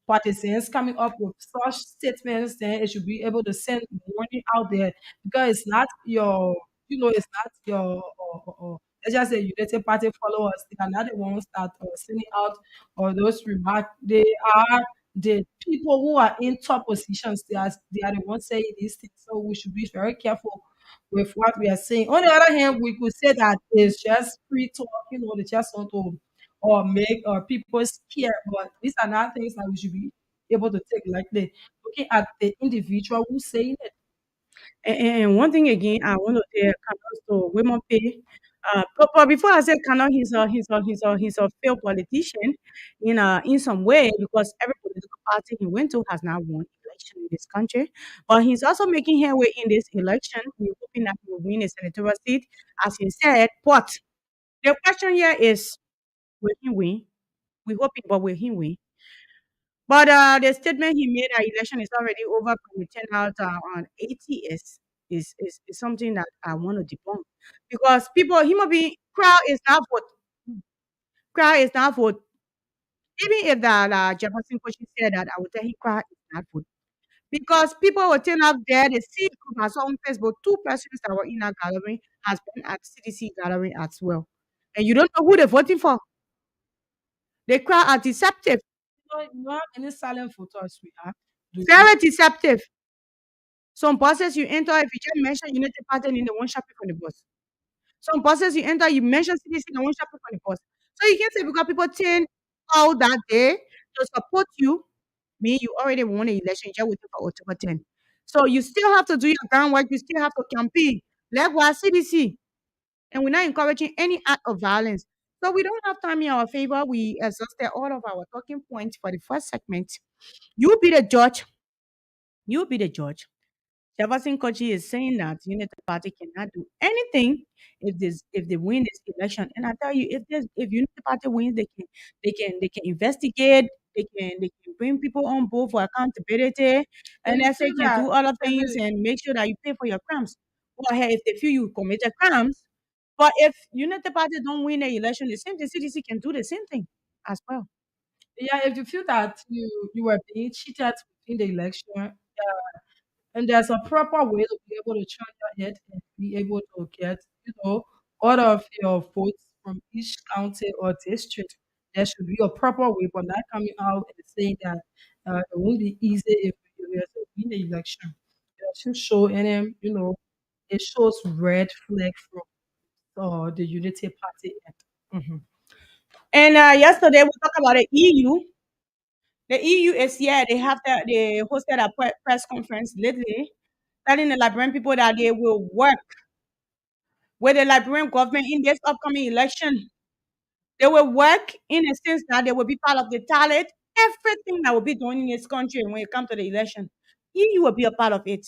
partisans coming up with such statements, then it should be able to send warning out there because it's not your, it's not your, let's just say United Party followers. They are not the ones that are sending out or those remarks. They are the people who are in top positions. They are the ones saying these things. So we should be very careful with what we are saying. On the other hand, we could say that it's just free talk. They just want to or make people scared. But these are not things that we should be able to take lightly. Looking at the individual who's saying it. And one thing again, I want to say, Kano, so women pay. But before I say Kano, he's a failed politician in some way because every political party he went to has now won election in this country. But he's also making headway in this election. We're hoping that he will win a senatorial seat, as he said. But the question here is, will he win? We hoping, but will he win? But the statement he made that election is already over from the turnout on ATS is something that I want to debunk because people, he might be crowd is not vote, crowd is not vote. Even if that Jefferson Coach said that, I would tell him crowd is not vote because people will turn up there. They see group I saw on Facebook, two persons that were in that gathering has been at CDC gathering as well, and you don't know who they're voting for. The crowd are deceptive, You know how many silent voters we have? Do you know? very deceptive. Some buses you enter, if you just mention United Pattern in the one shopping on the bus. Some buses you enter, you mention CDC in the one shopping on the bus. So you can't say because people turn out that day to support you, me, you already won the election, you're waiting for October 10. So you still have to do your groundwork, you still have to campaign. Likewise, CDC. And we're not encouraging any act of violence. So we don't have time in our favor. We exhausted all of our talking points for the first segment. You be the judge. You be the judge. Jefferson Kochi is saying that Unity Party cannot do anything if they win this election. And I tell you, if Unity Party wins, they can investigate, they can bring people on board for accountability, If and you they feel can that, do other if things you, and make sure that you pay for your crimes. Go ahead if they feel you committed crimes. But if Unity Party don't win the election, the same the CDC can do the same thing as well. yeah, if you feel that you were being cheated in the election, and there's a proper way to be able to turn your head and be able to get, all of your votes from each county or district. There should be a proper way, but not coming out and saying that it won't be easy if you were to win the election. It should show, and then, it shows red flag from the Unity Party. Mhm. And yesterday we talked about the EU. The EU is yeah, they hosted a press conference lately, telling the Liberian people that they will work with the Liberian government in this upcoming election. They will work in a sense that they will be part of the talent, everything that will be done in this country when it comes to the election. EU will be a part of it.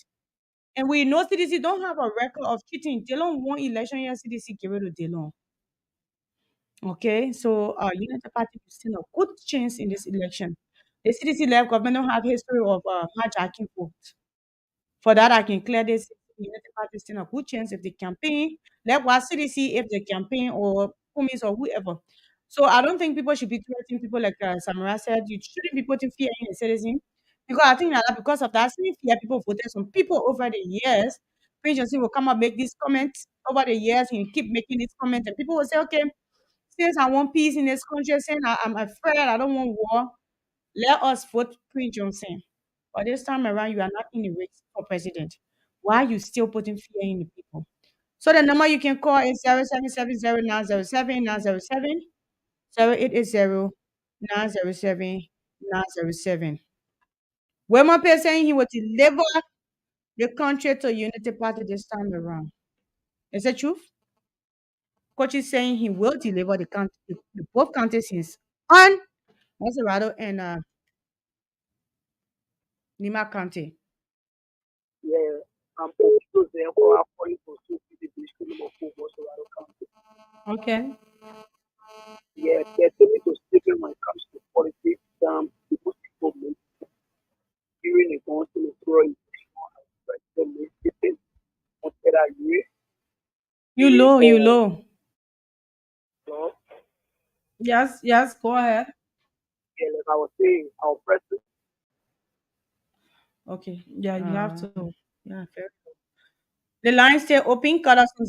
And we know CDC don't have a record of cheating. They don't want election year CDC give it to Delon. Okay, so United Party will stand a good chance in this election. The CDC led government don't have history of hijacking votes. For that, I can clear this. United Party stand a good chance if they campaign. Let what CDC if they campaign or Kumis or whoever. So I don't think people should be threatening people like Samara said. You shouldn't be putting fear in the citizen because I think that because of that same fear, people voted some people over the years. Prince Johnson will come and make these comments over the years. He keep making these comments, and people will say, "Okay, since I want peace in this country, saying I'm afraid I don't want war, let us vote Prince Johnson." But this time around, you are not in the race for president. Why are you still putting fear in the people? So the number you can call is 0770 907 0880 Wema Pay saying he will deliver the country to Unity Party this time around. Is that truth? Coach is saying he will deliver the both counties on Maserado and Lima County. Yeah, I'm also there for our point for the district of Colorado County. Okay. Yeah, they're telling me to stick when it comes to politics. Most people make during a council throw it president may until a year during You or low. so, Yes, yes, go ahead. yeah, like I was saying, our president Okay. Yeah, you have Uh, to. yeah, fair. The line stay open. Call us on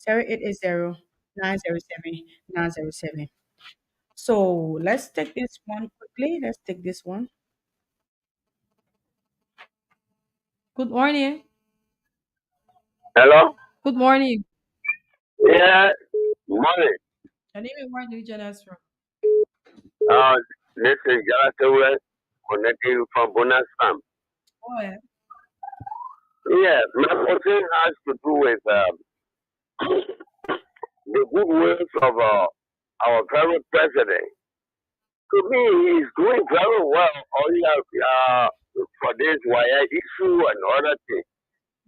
0770-907-0880-907-907. So let's take this one quickly. Let's take this one. Good morning. Hello? Good morning. Yeah, morning. Your name and where do you join us from? Uh, this is Jalatewe connecting you from Bonus Farm. Oh, yeah. Yeah, my question has to do with the good works of our current president. To me, he's doing very well only for this wire issue and other things.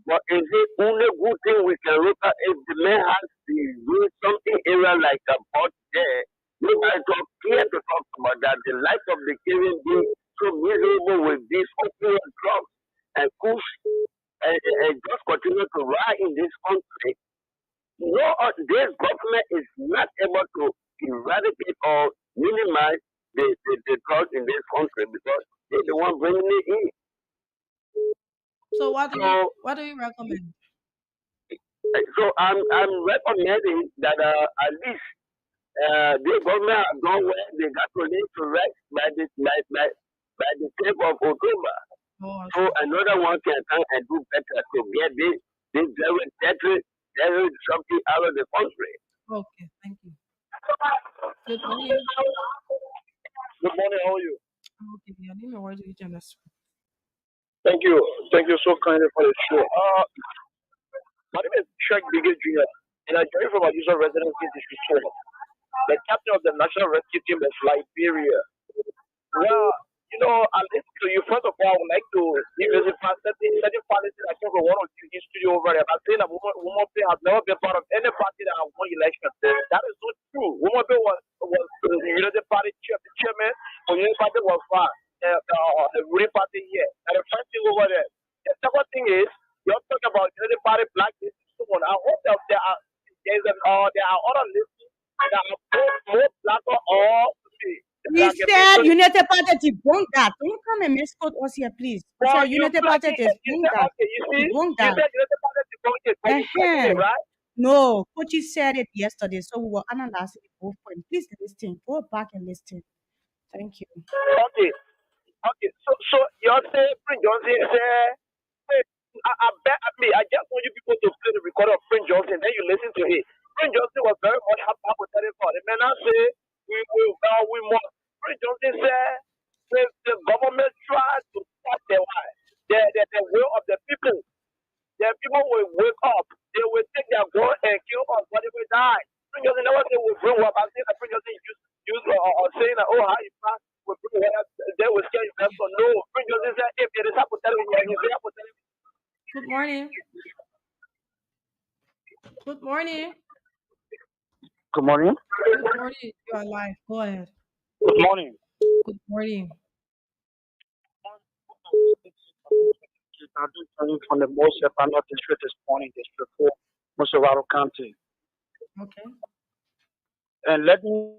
But is it only good thing we can look at if the man has to do something area like a pot there? We might talk clear to talk about that. The life of the human being so miserable with these opioid drugs and push and just continue to ride in this country. No, this government is not able to eradicate or minimize the drugs in this country because they're the one bringing it in. So So what do you recommend? I'm recommending that at least the government have done well. They got to leave to rest by the 10th of October. Oh, So okay. another one can come and do better to get this very deadly something out of the country. Okay, thank you. Good morning. Good morning. How are you? Okay, your name and where do you join us from? Thank you. Thank you so kindly for the show. My name is Shek Biggie Jr. and I joined from a user residency district 12. The captain of the National Rescue Team is Liberia. Well, I listen to you. First of all, I would like to revisit certain policies I think we want to use in studio over there. But saying that woman Pay has never been part of any party that has won election. That is not true. Woman Pay was the Unity Party chairman, or Unity Party was far. The ruling party here. And the first thing over there. The second thing is, you're talking about Unity Party black list. I hope that there are other lists that are more black or He that can be said so. United Party debunk that. Don't come and misquote us here, please. He Well, said United Party you debunk said that. okay. You see, Debunk you that. said you said about the debunked, but you flagged Uh-huh. it, right? No, Coachy said it yesterday, so we were analyzing both points. Please listen. Go back and listen. Thank you. Okay, okay. So you're saying Prince Johnson said, hey, I bet I just want you people to play the recorder of Prince Johnson, then you listen to it. Prince Johnson was very much hypothetical. The man I say we must. Prince Johnson said if the government tried to stop the will of the people, then people will wake up. They will take their gun and kill us, but they will die. Prince Johnson never say we bring what I'm saying that Prince Johnson use or saying that oh how you pass we bring what they will scare you. So no, Prince Johnson said if there is hypothetical, he's hypothetical. Good morning. Good morning. Good morning. Good morning. You are live. Go ahead. Good morning. Good morning. I'm calling from the most Panel district this morning, district 4, Musawaro County. Okay. And let me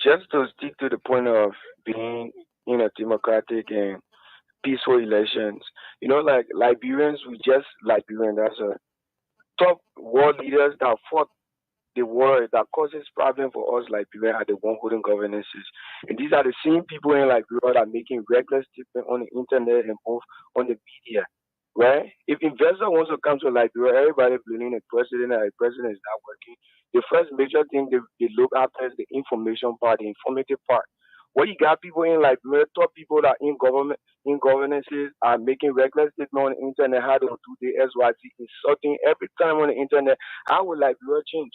just to stick to the point of being in a democratic and peaceful elections, like Liberians, we just Liberian. That's a top world leaders that fought the war that causes problem for us Liberian are the one holding governances. And these are the same people in Liberia that are making reckless statements on the internet and both on the media. Right? If investor wants to come to Liberia, everybody blaming the president and the president is not working. The first major thing they look after is the information part, the informative part. What you got people in Liberia, top people that in government in governances are making reckless statements on the internet how to do the SYT insulting every time on the internet. How will Liberia change?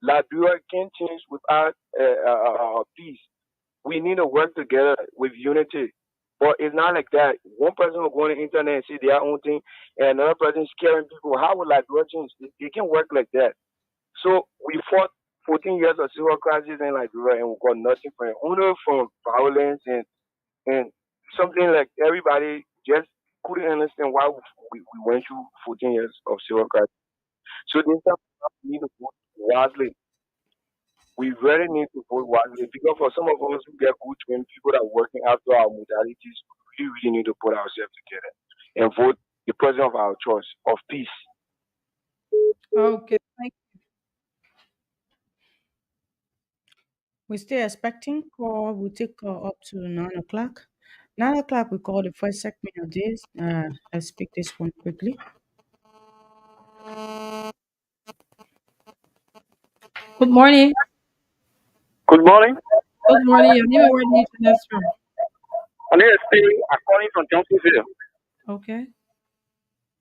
Liberia can change without peace. We need to work together with unity. But it's not like that. One person will go on the internet and say their own thing, and another person scaring people. How would Liberia change? It can work like that. So we fought 14 years of civil crisis in Liberia, and we got nothing from it. Only from violence and something like everybody just couldn't understand why we went through 14 years of civil crisis. So this time we need to vote wisely. We really need to vote wisely because for some of us who get good trained people that are working after our modalities, we really need to put ourselves together and vote the president of our choice of peace. Okay. Thank We still expecting call. We take call up to 9 o'clock. 9 o'clock, we call the first segment of this. Let's speak this one quickly. Good morning. Good morning. Good morning. Your name and where did you from? My name is Steve. I'm calling from Johnsonville. Okay.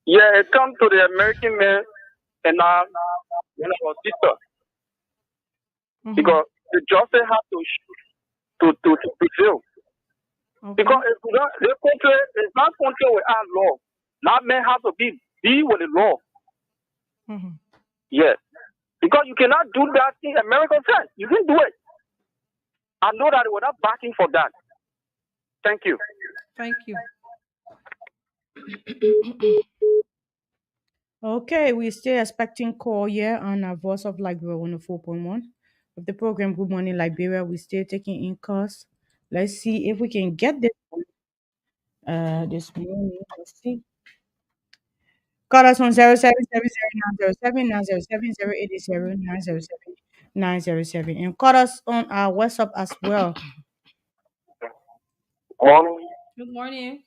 Yeah, it comes to the American man and when our sister Mm-hmm. because the justice has to prevail. Okay. Because if we don't, the country is not country without law. Not man has to be with the law. Mm-hmm. Yes. Because you cannot do that in American sense. You can do it. I know that we're not backing for that. Thank you. Thank you. Okay, we still expecting call here on our Voice of Liberia 104.1 of the program Good Morning Liberia. We still taking in calls. Let's see if we can get this one, this morning. Let's see. Call us on 0770-907-907-080-907-907 and call us on our WhatsApp as well. Morning. Good morning.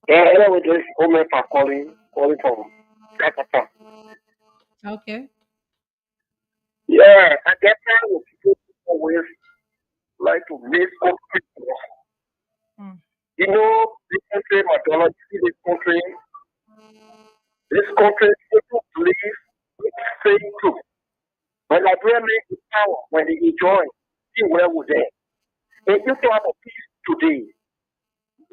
Yeah, hello, this is Omer for calling from Kakapa. Okay. Yeah, at that time, people always like to make conflict. Mm. This country, my brother, you see this country, people believe it's saying truth. When Liberia make the power, when they enjoy, see where we're there. And if you have a peace today,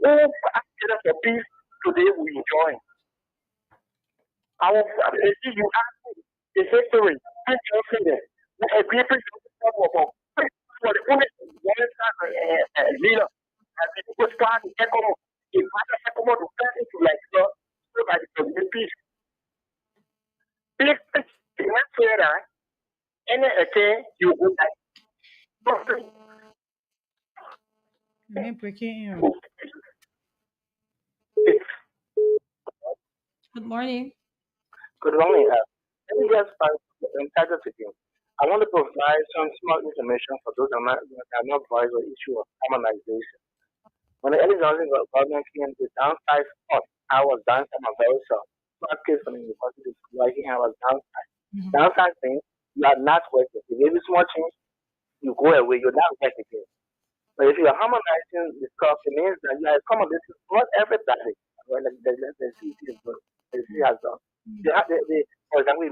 who asking for peace today we enjoy. See you ask me the history, and you see that. A people about for the only one leader, and the good part is Ecomo. If I can Ecomo to turn into like so that it can be peace. If the man say that, any attack you would like. Name breaking in. Good morning. Good morning. Let me just start entitled to you. I want to provide some small information for those that are not voice or issue of harmonization. When the early government came to downside spot, I was downside my very self. Not case from the university school, I was downside. Mm-hmm. Downside thing, you are not working. If you give you small change, you go away, you're not working again. But if you are harmonizing the stuff, it means that you are accommodating not everybody. Well, the city is good. The city has done. For example,